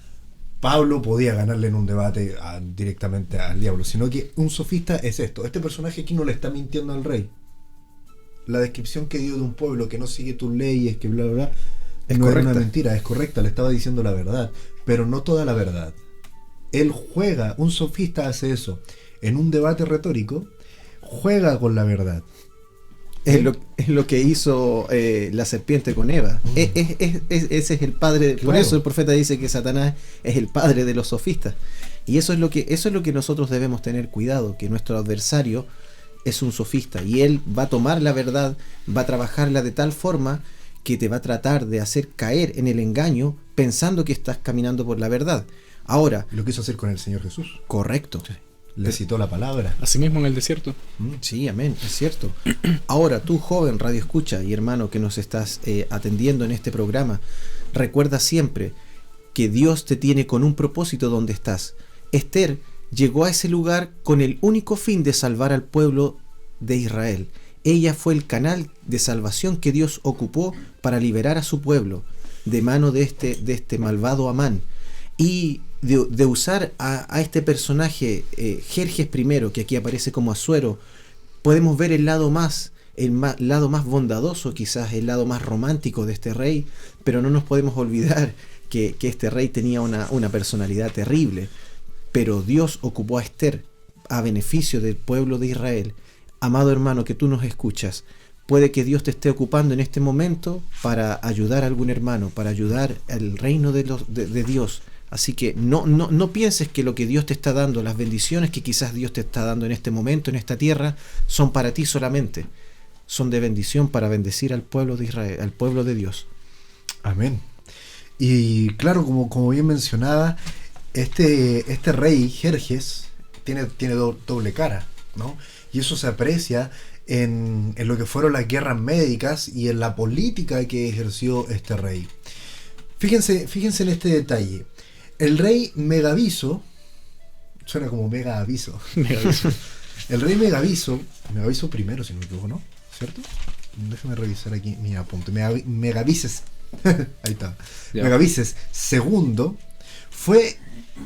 B: Pablo podía ganarle en un debate directamente al diablo, sino que un sofista es esto. Este personaje aquí no le está mintiendo al rey. La descripción que dio de un pueblo que no sigue tus leyes, que bla bla bla,
D: Es
B: no
D: correcta.
B: era una mentira, es correcta, le estaba diciendo la verdad, pero no toda la verdad. Él juega, un sofista hace eso. En un debate retórico, juega con la verdad.
D: Es lo que hizo la serpiente con Eva. Ese es el padre. Por
B: Claro.
D: eso el profeta dice que Satanás es el padre de los sofistas. Y eso es lo que nosotros debemos tener cuidado, que nuestro adversario es un sofista y él va a tomar la verdad, va a trabajarla de tal forma que te va a tratar de hacer caer en el engaño pensando que estás caminando por la verdad. Ahora,
B: Lo quiso hacer con el Señor Jesús.
D: correcto.
B: Le citó la palabra.
C: Asimismo en el desierto.
D: Sí, amén, es cierto. Ahora, tú, joven radio escucha y hermano que nos estás atendiendo en este programa, recuerda siempre que Dios te tiene con un propósito donde estás. Esther llegó a ese lugar con el único fin de salvar al pueblo de Israel. Ella fue el canal de salvación que Dios ocupó para liberar a su pueblo de mano de este malvado Amán. Y de usar a este personaje, Jerjes I, que aquí aparece como Asuero, podemos ver el lado más bondadoso, quizás el lado más romántico de este rey, pero no nos podemos olvidar que este rey tenía una personalidad terrible. Pero Dios ocupó a Esther a beneficio del pueblo de Israel. Amado hermano que tú nos escuchas, puede que Dios te esté ocupando en este momento para ayudar a algún hermano, para ayudar al reino de Dios. Así que no pienses que lo que Dios te está dando, las bendiciones que quizás Dios te está dando en este momento, en esta tierra, son para ti solamente. Son de bendición para bendecir al pueblo de Israel, al pueblo de Dios.
B: Amén. Y claro, como bien mencionaba, este rey Jerjes tiene doble cara, ¿no? Y eso se aprecia en lo que fueron las guerras médicas y en la política que ejerció este rey. Fíjense en este detalle. El rey Megaviso, suena como mega aviso. El rey Megaviso primero, si no me equivoco, ¿no? ¿Cierto? Déjame revisar aquí mi apunte. Megavises. Ahí está.
C: Ya.
B: Megavises II fue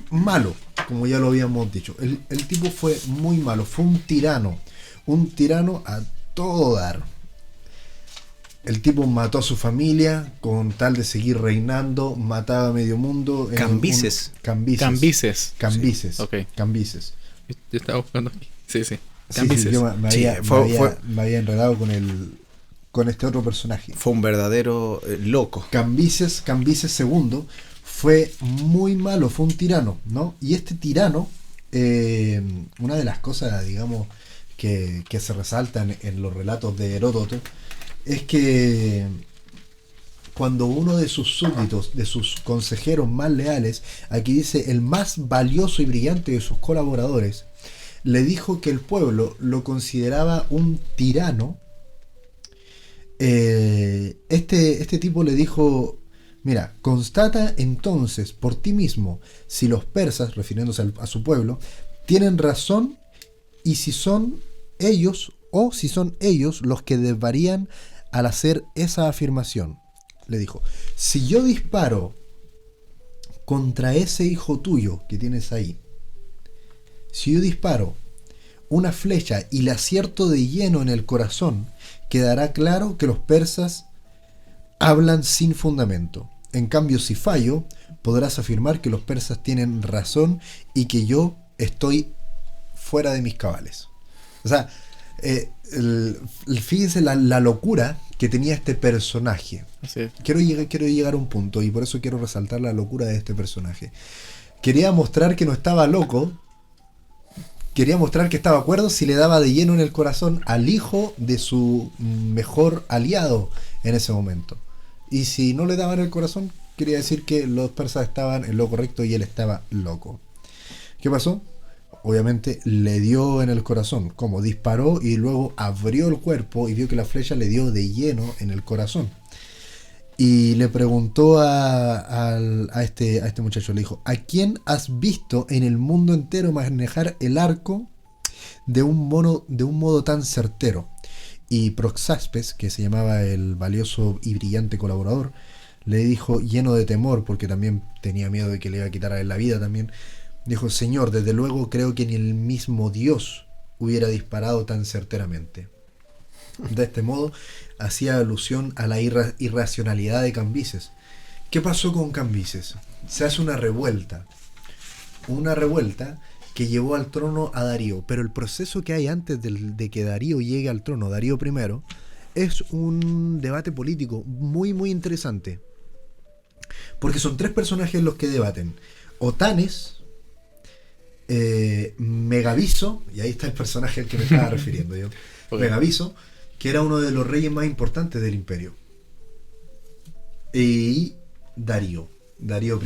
B: malo, como ya lo habíamos dicho. El tipo fue muy malo, fue un tirano a todo dar. El tipo mató a su familia con tal de seguir reinando, mataba a medio mundo.
D: Cambises.
C: Cambises.
B: Cambises.
C: Sí, ok.
B: Cambises.
C: Yo estaba buscando aquí. Sí.
B: Sí,
C: Cambises.
B: yo me
D: Sí,
B: me había enredado con este otro personaje.
D: Fue un verdadero loco.
B: Cambises II fue muy malo, fue un tirano, ¿no? Y este tirano, una de las cosas, digamos, que se resaltan en los relatos de Heródoto, es que cuando uno de sus súbditos, de sus consejeros más leales, aquí dice el más valioso y brillante de sus colaboradores, le dijo que el pueblo lo consideraba un tirano, este tipo le dijo: mira, constata entonces por ti mismo si los persas, refiriéndose a su pueblo, tienen razón y si son ellos o si son ellos los que desvarían al hacer esa afirmación. Le dijo: si yo disparo contra ese hijo tuyo que tienes ahí, si yo disparo una flecha y le acierto de lleno en el corazón, quedará claro que los persas hablan sin fundamento. En cambio, si fallo, podrás afirmar que los persas tienen razón y que yo estoy fuera de mis cabales. O sea, fíjense la locura que tenía este personaje.
C: Así es.
B: Quiero llegar a un punto y por eso quiero resaltar la locura de este personaje. Quería mostrar que no estaba loco. Quería mostrar que estaba acuerdo si le daba de lleno en el corazón al hijo de su mejor aliado en ese momento. Y si no le daba en el corazón, quería decir que los persas estaban en lo correcto y él estaba loco. ¿Qué pasó? Obviamente le dio en el corazón, como disparó y luego abrió el cuerpo y vio que la flecha le dio de lleno en el corazón. Y le preguntó a este muchacho, le dijo: ¿a quién has visto en el mundo entero manejar el arco de un modo tan certero? Y Proxaspes, que se llamaba el valioso y brillante colaborador, le dijo, lleno de temor, porque también tenía miedo de que le iba a quitar a él la vida también, dijo: Señor, desde luego creo que ni el mismo Dios hubiera disparado tan certeramente. De este modo hacía alusión a la irracionalidad de Cambises. ¿Qué pasó con Cambises? Se hace una revuelta que llevó al trono a Darío, pero el proceso que hay antes de que Darío llegue al trono, Darío I, es un debate político muy muy interesante, porque son tres personajes los que debaten: Otanes, Megabizo, y ahí está el personaje al que me estaba refiriendo yo, Megabizo, que era uno de los reyes más importantes del imperio, y Darío I.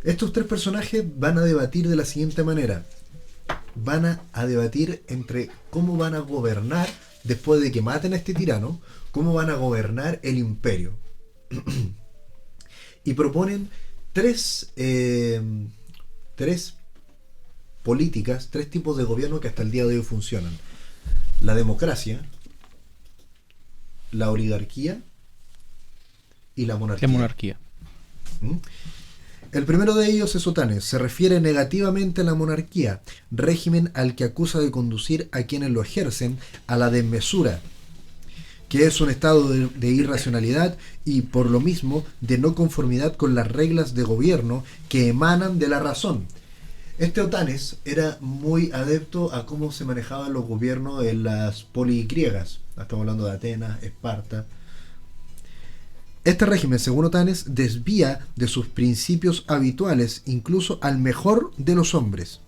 B: Estos tres personajes van a debatir de la siguiente manera: van a debatir entre cómo van a gobernar después de que maten a este tirano, cómo van a gobernar el imperio. Y proponen tres políticas, tres tipos de gobierno que hasta el día de hoy funcionan: la democracia, la oligarquía y la monarquía.
C: La monarquía.
B: ¿Mm? El primero de ellos es Otanes. Se refiere negativamente a la monarquía, régimen al que acusa de conducir a quienes lo ejercen a la desmesura, que es un estado de irracionalidad y por lo mismo de no conformidad con las reglas de gobierno que emanan de la razón. Este Otanes era muy adepto a cómo se manejaban los gobiernos en las polis griegas. Estamos hablando de Atenas, Esparta. Este régimen, según Otanes, desvía de sus principios habituales incluso al mejor de los hombres.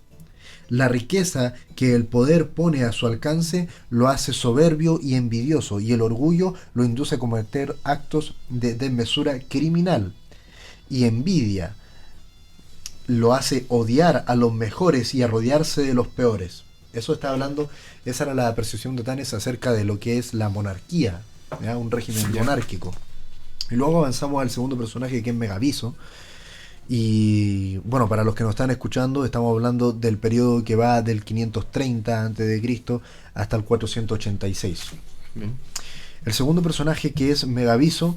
B: La riqueza que el poder pone a su alcance lo hace soberbio y envidioso, y el orgullo lo induce a cometer actos de desmesura criminal. Y envidia lo hace odiar a los mejores y a rodearse de los peores. Eso está hablando, esa era la percepción de Otanes acerca de lo que es la monarquía, ¿ya? Un régimen monárquico. Y luego avanzamos al segundo personaje, que es Megabizo. Y bueno, para los que nos están escuchando, estamos hablando del periodo que va del 530 a.C. hasta el 486.
C: Bien.
B: El segundo personaje, que es Megabizo,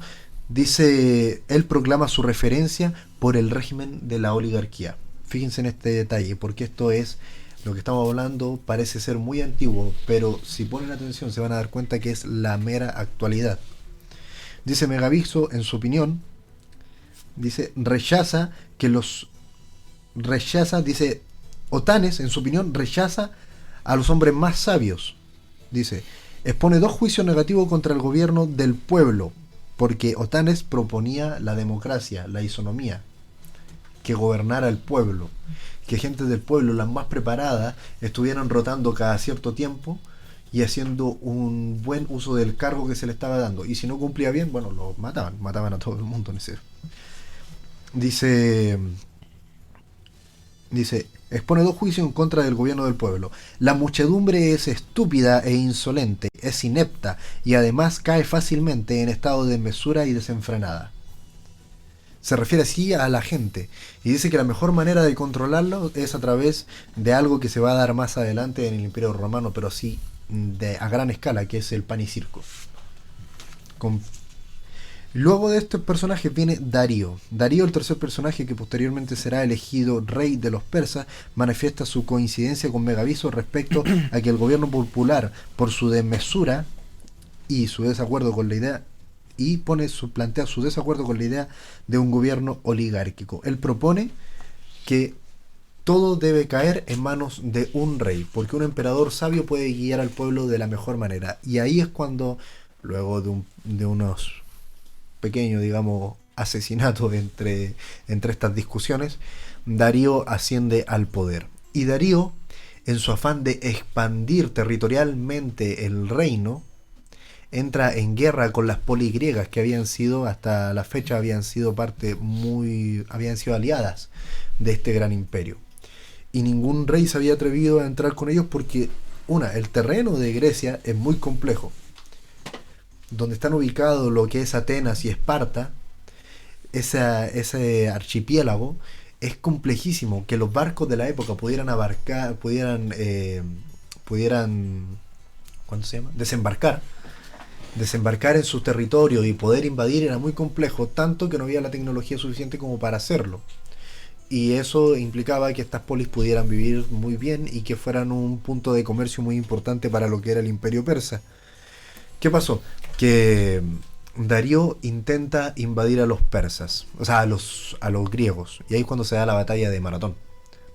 B: dice, él proclama su referencia por el régimen de la oligarquía. Fíjense en este detalle, porque esto es lo que estamos hablando, parece ser muy antiguo, pero si ponen atención se van a dar cuenta que es la mera actualidad. Dice Megabizo, en su opinión, dice, dice, Otanes, en su opinión, rechaza a los hombres más sabios. Dice, expone dos juicios negativos contra el gobierno del pueblo, porque Otanes proponía la democracia, la isonomía, que gobernara el pueblo, que gente del pueblo, las más preparadas, estuvieran rotando cada cierto tiempo y haciendo un buen uso del cargo que se le estaba dando. Y si no cumplía bien, bueno, lo mataban a todo el mundo en ese. Dice, expone dos juicios en contra del gobierno del pueblo. La muchedumbre es estúpida e insolente, es inepta y además cae fácilmente en estado de mesura y desenfrenada. Se refiere así a la gente y dice que la mejor manera de controlarlo es a través de algo que se va a dar más adelante en el Imperio Romano, pero sí a gran escala, que es el pan y circo. Luego de este personaje viene Darío. Darío, el tercer personaje que posteriormente será elegido rey de los persas, manifiesta su coincidencia con Megabizo respecto a que el gobierno popular, por su desmesura y su desacuerdo con la idea, plantea su desacuerdo con la idea de un gobierno oligárquico. Él propone que todo debe caer en manos de un rey, porque un emperador sabio puede guiar al pueblo de la mejor manera. Y ahí es cuando, luego de unos pequeños, digamos, asesinatos entre estas discusiones, Darío asciende al poder. Y Darío, en su afán de expandir territorialmente el reino, entra en guerra con las poligriegas, que habían sido, hasta la fecha, habían sido aliadas de este gran imperio. Y ningún rey se había atrevido a entrar con ellos porque, el terreno de Grecia es muy complejo. Donde están ubicados lo que es Atenas y Esparta, ese archipiélago, es complejísimo. Que los barcos de la época pudieran desembarcar desembarcar en su territorio y poder invadir era muy complejo, tanto que no había la tecnología suficiente como para hacerlo. Y eso implicaba que estas polis pudieran vivir muy bien y que fueran un punto de comercio muy importante para lo que era el Imperio Persa. ¿Qué pasó? Que Darío intenta invadir a los persas, o sea, a los griegos. Y ahí es cuando se da la batalla de Maratón.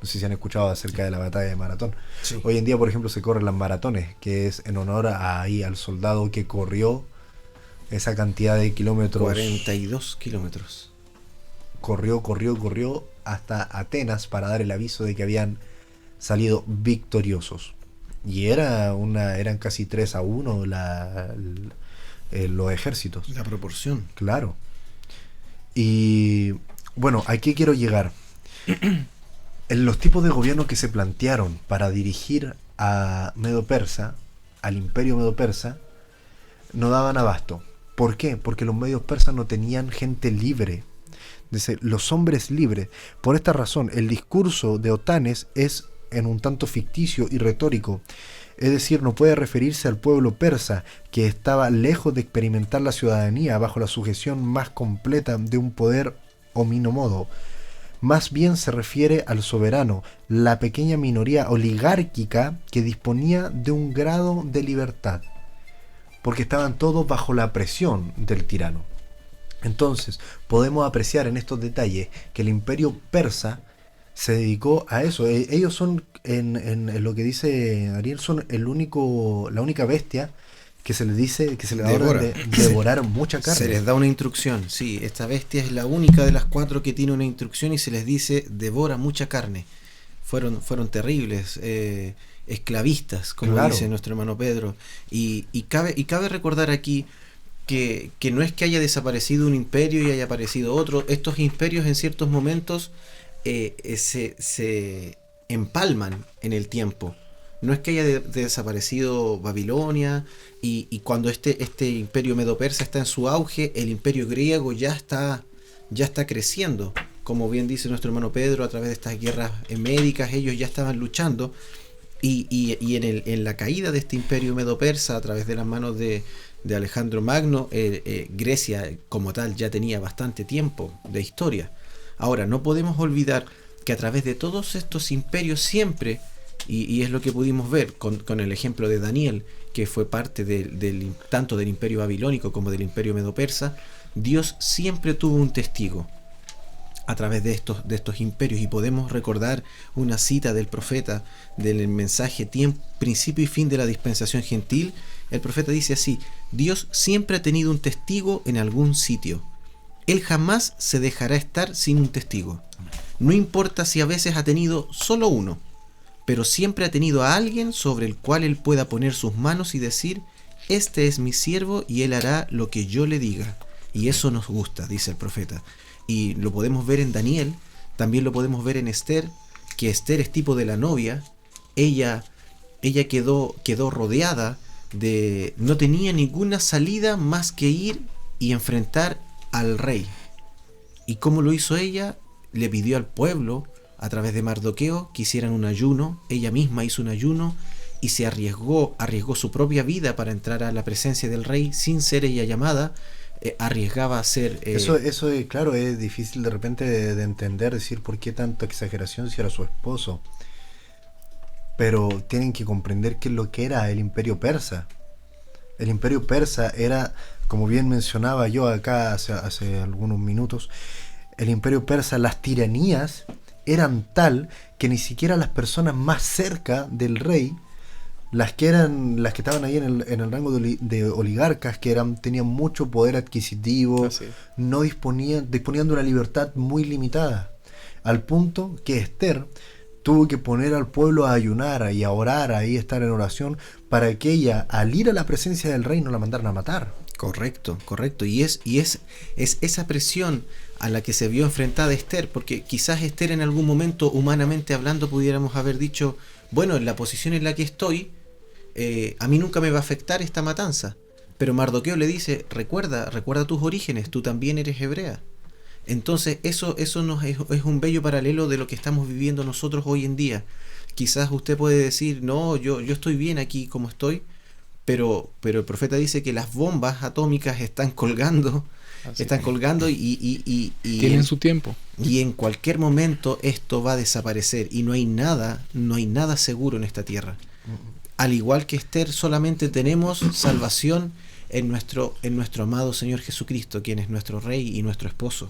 B: No sé si han escuchado acerca de la batalla de Maratón.
D: Sí.
B: Hoy en día, por ejemplo, se corren las maratones, que es en honor al soldado que corrió esa cantidad de kilómetros.
D: 42 kilómetros.
B: Corrió hasta Atenas para dar el aviso de que habían salido victoriosos. Y eran casi 3-1 los ejércitos.
D: La proporción.
B: Claro. Y bueno, ¿a qué quiero llegar? En los tipos de gobierno que se plantearon para dirigir a Medo-Persa, al Imperio Medo-Persa, no daban abasto. ¿Por qué? Porque los medios persas no tenían gente libre. Dice, los hombres libres. Por esta razón, el discurso de Otanes es en un tanto ficticio y retórico. Es decir, no puede referirse al pueblo persa, que estaba lejos de experimentar la ciudadanía bajo la sujeción más completa de un poder ominomodo. Más bien se refiere al soberano, la pequeña minoría oligárquica que disponía de un grado de libertad, porque estaban todos bajo la presión del tirano. Entonces, podemos apreciar en estos detalles que el imperio persa se dedicó a eso. Ellos son, en lo que dice Ariel, son la única bestia que se les dice, que se les da orden de devorar mucha carne.
D: Se les da una instrucción, sí, esta bestia es la única de las 4 que tiene una instrucción y se les dice, devora mucha carne. Fueron terribles, esclavistas, como
B: Claro.
D: dice nuestro hermano Pedro. Y cabe recordar aquí que no es que haya desaparecido un imperio y haya aparecido otro. Estos imperios en ciertos momentos se empalman en el tiempo. No es que haya desaparecido Babilonia y cuando este imperio medo-persa está en su auge, el imperio griego ya está creciendo. Como bien dice nuestro hermano Pedro, a través de estas guerras médicas, ellos ya estaban luchando. Y en la caída de este imperio medo-persa, a través de las manos de Alejandro Magno, Grecia como tal ya tenía bastante tiempo de historia. Ahora, no podemos olvidar que a través de todos estos imperios siempre, y es lo que pudimos ver con el ejemplo de Daniel, que fue parte tanto del imperio babilónico como del imperio medo-persa, Dios siempre tuvo un testigo a través de estos imperios. Y podemos recordar una cita del profeta del mensaje principio y fin de la dispensación gentil. El profeta dice así: Dios siempre ha tenido un testigo en algún sitio. Él jamás se dejará estar sin un testigo. No importa si a veces ha tenido solo uno, pero siempre ha tenido a alguien sobre el cual él pueda poner sus manos y decir: este es mi siervo y él hará lo que yo le diga. Y eso nos gusta, dice el profeta. Y lo podemos ver en Daniel, también lo podemos ver en Esther, que Esther es tipo de la novia. Ella quedó rodeada de... no tenía ninguna salida más que ir y enfrentar al rey. ¿Y cómo lo hizo ella? Le pidió al pueblo, a través de Mardoqueo, que hicieran un ayuno. Ella misma hizo un ayuno y se arriesgó su propia vida para entrar a la presencia del rey sin ser ella llamada. Arriesgaba a ser...
B: Eso claro, es difícil de repente de entender, decir por qué tanta exageración si era su esposo. Pero tienen que comprender qué es lo que era el imperio persa. El imperio persa era, como bien mencionaba yo acá hace algunos minutos, el imperio persa, las tiranías eran tal que ni siquiera las personas más cerca del rey, las que estaban ahí en el rango de oligarcas, que tenían mucho poder adquisitivo, no disponían de una libertad muy limitada, al punto que Esther tuvo que poner al pueblo a ayunar y a orar, ahí estar en oración, para que ella, al ir a la presencia del rey, no la mandaran a matar.
D: Correcto. Y es esa presión a la que se vio enfrentada Esther, porque quizás Esther en algún momento, humanamente hablando, pudiéramos haber dicho, bueno, en la posición en la que estoy, a mí nunca me va a afectar esta matanza. Pero Mardoqueo le dice, recuerda tus orígenes, tú también eres hebrea. Entonces eso es un bello paralelo de lo que estamos viviendo nosotros hoy en día. Quizás usted puede decir, no, yo estoy bien aquí como estoy, pero el profeta dice que las bombas atómicas están colgando, y
C: Tienen su tiempo.
D: y en cualquier momento esto va a desaparecer y no hay nada seguro en esta tierra. Al igual que Esther, solamente tenemos salvación en nuestro amado Señor Jesucristo, quien es nuestro Rey y nuestro esposo.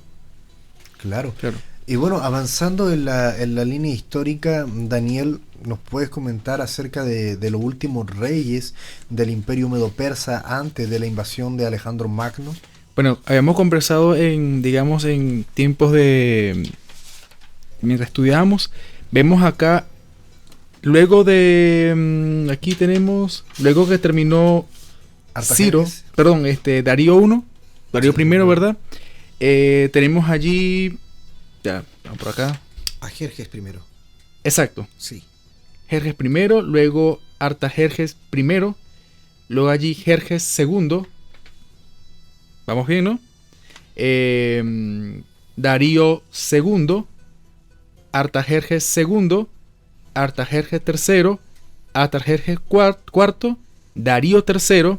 B: Claro.
C: Claro.
B: Y bueno, avanzando en la línea histórica, Daniel, ¿nos puedes comentar acerca de los últimos reyes del Imperio Medo-Persa antes de la invasión de Alejandro Magno?
C: Bueno, habíamos conversado en tiempos de... Mientras estudiábamos, vemos acá, luego de... Aquí tenemos, luego que terminó
B: Artajerjes.
C: Darío I, Darío I, ¿verdad? Tenemos allí... Ya, vamos por acá.
D: A Jerjes primero.
C: Exacto.
D: Sí.
C: Jerjes I, luego Artajerjes I, luego allí Jerjes II. Vamos bien, ¿no? Darío II, Artajerjes II, Artajerjes III, Artajerjes IV, Darío III,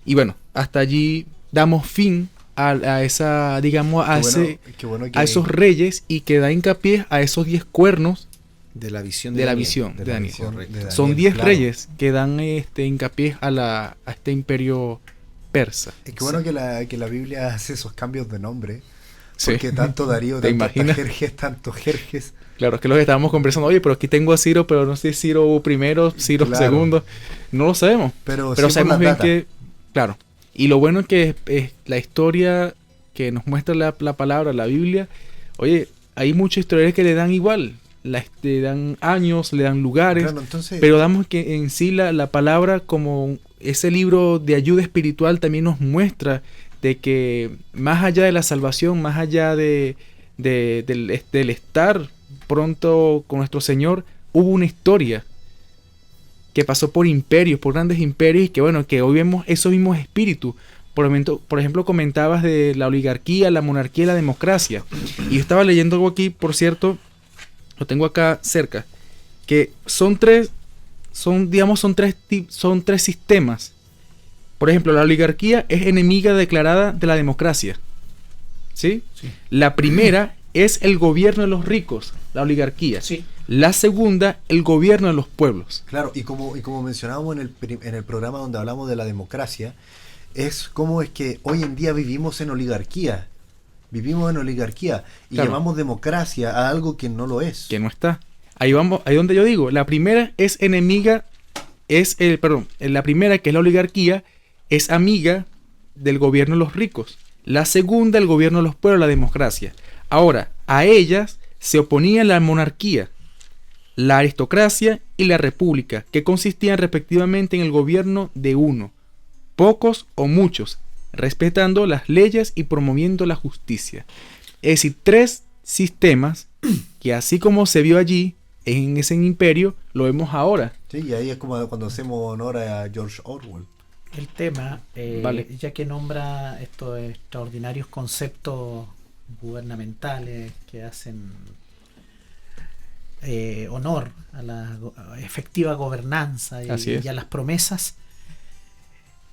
C: y bueno, hasta allí damos fin a esa, digamos, a esos reyes, y que da hincapié a esos 10 cuernos
D: De la visión
C: de la
D: Daniel.
C: visión de Daniel.
B: Correcto.
C: Son 10
B: claro.
C: reyes que dan hincapié a este imperio persa.
B: Es que bueno que la Biblia hace esos cambios de nombre.
C: Sí.
B: Porque tanto Darío,
C: ¿Te
B: tanto
C: imaginas?
B: Artajerjes, tanto Jerjes.
C: Claro, es que lo que estábamos conversando, oye, pero aquí tengo a Ciro, pero no sé si Ciro primero, Ciro
B: Claro.
C: segundo, no lo sabemos.
B: Pero
C: Pero
B: sí por
C: sabemos
B: la
C: bien
B: data.
C: que, claro, y lo bueno es que es la historia que nos muestra la palabra, la Biblia, oye, hay muchos historiadores que le dan igual, le dan años, le dan lugares,
B: Claro, entonces,
C: pero damos que en sí la palabra, como ese libro de ayuda espiritual, también nos muestra de que más allá de la salvación, más allá del estar pronto con nuestro Señor, hubo una historia que pasó por imperios, por grandes imperios, y que bueno, que hoy vemos esos mismos espíritus. Por ejemplo, comentabas de la oligarquía, la monarquía y la democracia. Y yo estaba leyendo algo aquí, por cierto, lo tengo acá cerca, que son tres sistemas. Por ejemplo, la oligarquía es enemiga declarada de la democracia. ¿Sí?
E: Sí.
C: La primera es el gobierno de los ricos, la oligarquía.
E: Sí.
C: La segunda, el gobierno de los pueblos.
B: claro, y como mencionábamos en el programa donde hablamos de la democracia, es como es que hoy en día vivimos en oligarquía. Vivimos en oligarquía y
C: Claro.
B: llamamos democracia a algo que no lo es.
C: Que no está. Ahí vamos, ahí donde yo digo, la primera es enemiga, la primera, que es la oligarquía, es amiga del gobierno de los ricos. La segunda, el gobierno de los pueblos, la democracia. Ahora, a ellas se oponía la monarquía, la aristocracia y la república, que consistían respectivamente en el gobierno de uno, pocos o muchos, respetando las leyes y promoviendo la justicia. Es decir, 3 sistemas que, así como se vio allí en ese imperio, lo vemos ahora.
B: Sí, y ahí es como cuando hacemos honor a George Orwell.
E: El tema,
C: Vale.
E: ya que nombra estos extraordinarios conceptos gubernamentales que hacen honor a la efectiva gobernanza
C: Así es.
E: y a las promesas,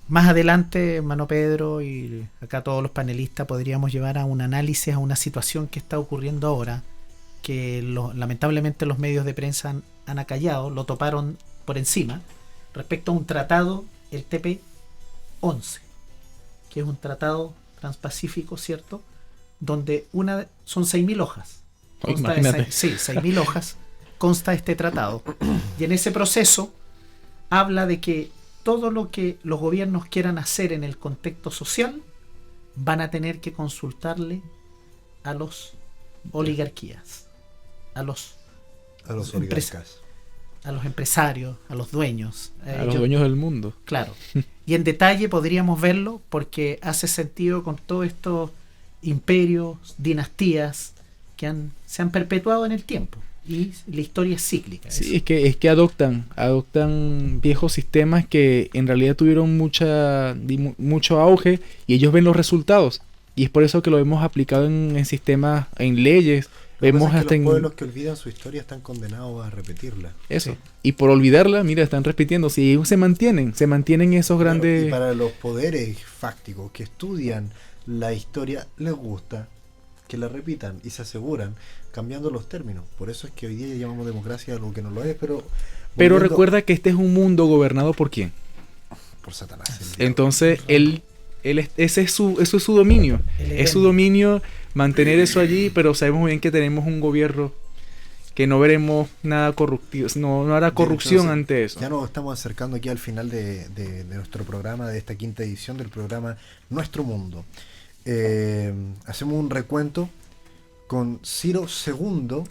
E: más adelante, hermano Pedro, y acá todos los panelistas, podríamos llevar a un análisis, a una situación que está ocurriendo ahora, que lamentablemente los medios de prensa han acallado, lo toparon por encima, respecto a un tratado, el TP-11, que es un tratado transpacífico, ¿cierto? Donde son 6.000 hojas. Consta de
C: Imagínate.
E: 6.000 hojas consta este tratado. Y en ese proceso habla de que todo lo que los gobiernos quieran hacer en el contexto social van a tener que consultarle a los oligarquías, a los
B: Oligarcas.
E: a los empresarios, a los dueños.
C: A los dueños del mundo.
E: Claro. Y en detalle podríamos verlo porque hace sentido con todos estos imperios, dinastías que se han perpetuado en el tiempo. Y la historia es cíclica.
C: Sí, es que adoptan viejos sistemas que en realidad tuvieron mucho auge, y ellos ven los resultados. Y es por eso que lo hemos aplicado en sistemas, en leyes, Vemos
B: Lo que pasa es
C: hasta
B: que
C: en
B: los pueblos que olvidan su historia están condenados a repetirla.
C: eso. Y por olvidarla, mira, están repitiendo. Si ellos se mantienen esos grandes...
B: Y para los poderes fácticos que estudian la historia, les gusta que la repitan y se aseguran cambiando los términos. Por eso es que hoy día llamamos democracia a lo que no lo es, pero volviendo-
C: recuerda que este es un mundo gobernado por quién.
B: por Satanás. el diablo.
C: Entonces, eso es su dominio. Es su dominio mantener eso allí, pero sabemos bien que tenemos un gobierno que no veremos nada corruptivo, no hará corrupción
B: Entonces,
C: ante eso.
B: Ya nos estamos acercando aquí al final de nuestro programa, de esta quinta edición del programa Nuestro Mundo. Hacemos un recuento. Con Ciro II,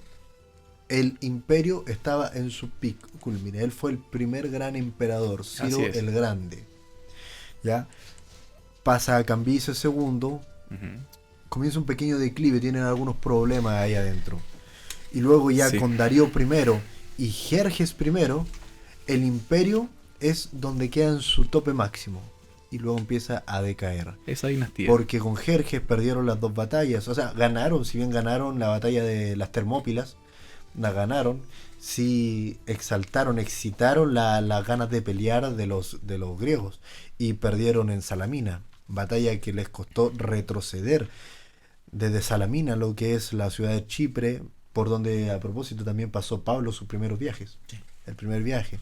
B: el imperio estaba en su pic culmine. Él fue el primer gran emperador, Ciro
C: Así es.
B: el Grande. ¿Ya? Pasa a Cambises II,
C: Ujú.
B: comienza un pequeño declive, tienen algunos problemas ahí adentro. Y luego ya
C: Sí.
B: con Darío I y Jerjes I, el imperio es donde queda en su tope máximo. Y luego empieza a decaer.
C: Esa dinastía.
B: Porque con Jerjes perdieron las dos batallas. O sea, ganaron, si bien ganaron la batalla de las Termópilas, la ganaron. Sí excitaron las ganas de pelear de los griegos. Y perdieron en Salamina. Batalla que les costó retroceder desde Salamina, lo que es la ciudad de Chipre, por donde a propósito también pasó Pablo sus primeros viajes. El primer viaje.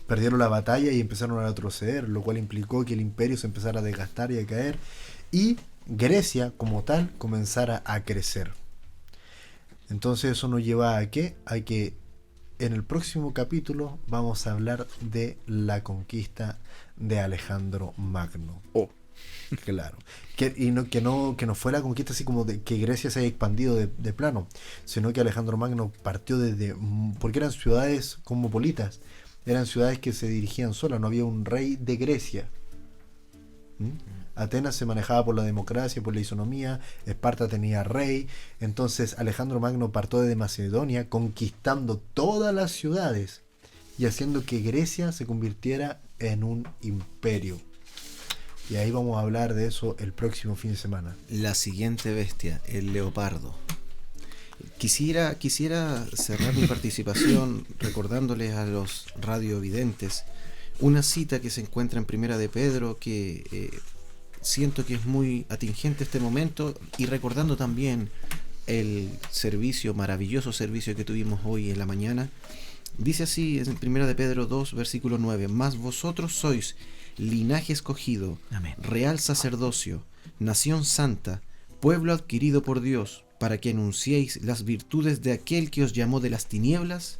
B: Perdieron la batalla y empezaron a retroceder, lo cual implicó que el imperio se empezara a desgastar y a caer, y Grecia como tal comenzara a crecer. Entonces eso nos lleva a que en el próximo capítulo vamos a hablar de la conquista de Alejandro Magno.
C: Oh.
B: Claro. Que no fue la conquista así como de que Grecia se haya expandido de plano, sino que Alejandro Magno partió porque eran ciudades cosmopolitas. Eran ciudades que se dirigían solas, no había un rey de Grecia. Atenas se manejaba por la democracia, por la isonomía, Esparta tenía rey, entonces Alejandro Magno partió de Macedonia conquistando todas las ciudades y haciendo que Grecia se convirtiera en un imperio. Y ahí vamos a hablar de eso el próximo fin de semana.
D: La siguiente bestia, el leopardo. Quisiera cerrar mi participación recordándoles a los radiovidentes una cita que se encuentra en Primera de Pedro que siento que es muy atingente este momento, y recordando también el maravilloso servicio que tuvimos hoy en la mañana. Dice así en Primera de Pedro 2, versículo 9: Mas vosotros sois linaje escogido,
E: Amén.
D: real sacerdocio, nación santa, pueblo adquirido por Dios, para que anunciéis las virtudes de aquel que os llamó de las tinieblas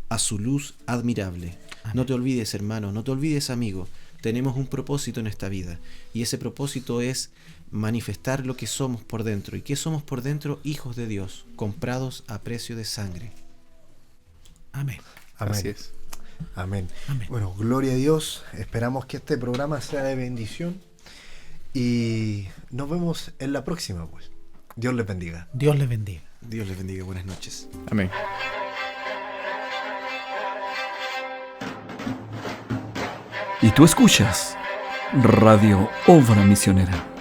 D: a su luz admirable.
E: Amén.
D: No te olvides, hermano, no te olvides, amigo, tenemos un propósito en esta vida, y ese propósito es manifestar lo que somos por dentro. ¿Y qué somos por dentro? Hijos de Dios, comprados a precio de sangre.
E: Amén.
B: Amén.
C: Así es.
B: Amén.
E: Amén.
B: Bueno, gloria a Dios. Esperamos que este programa sea de bendición. Y nos vemos en la próxima, pues. Dios les bendiga.
E: Dios les bendiga.
D: Dios les bendiga, buenas noches.
C: Amén.
A: Y tú escuchas Radio Obra Misionera.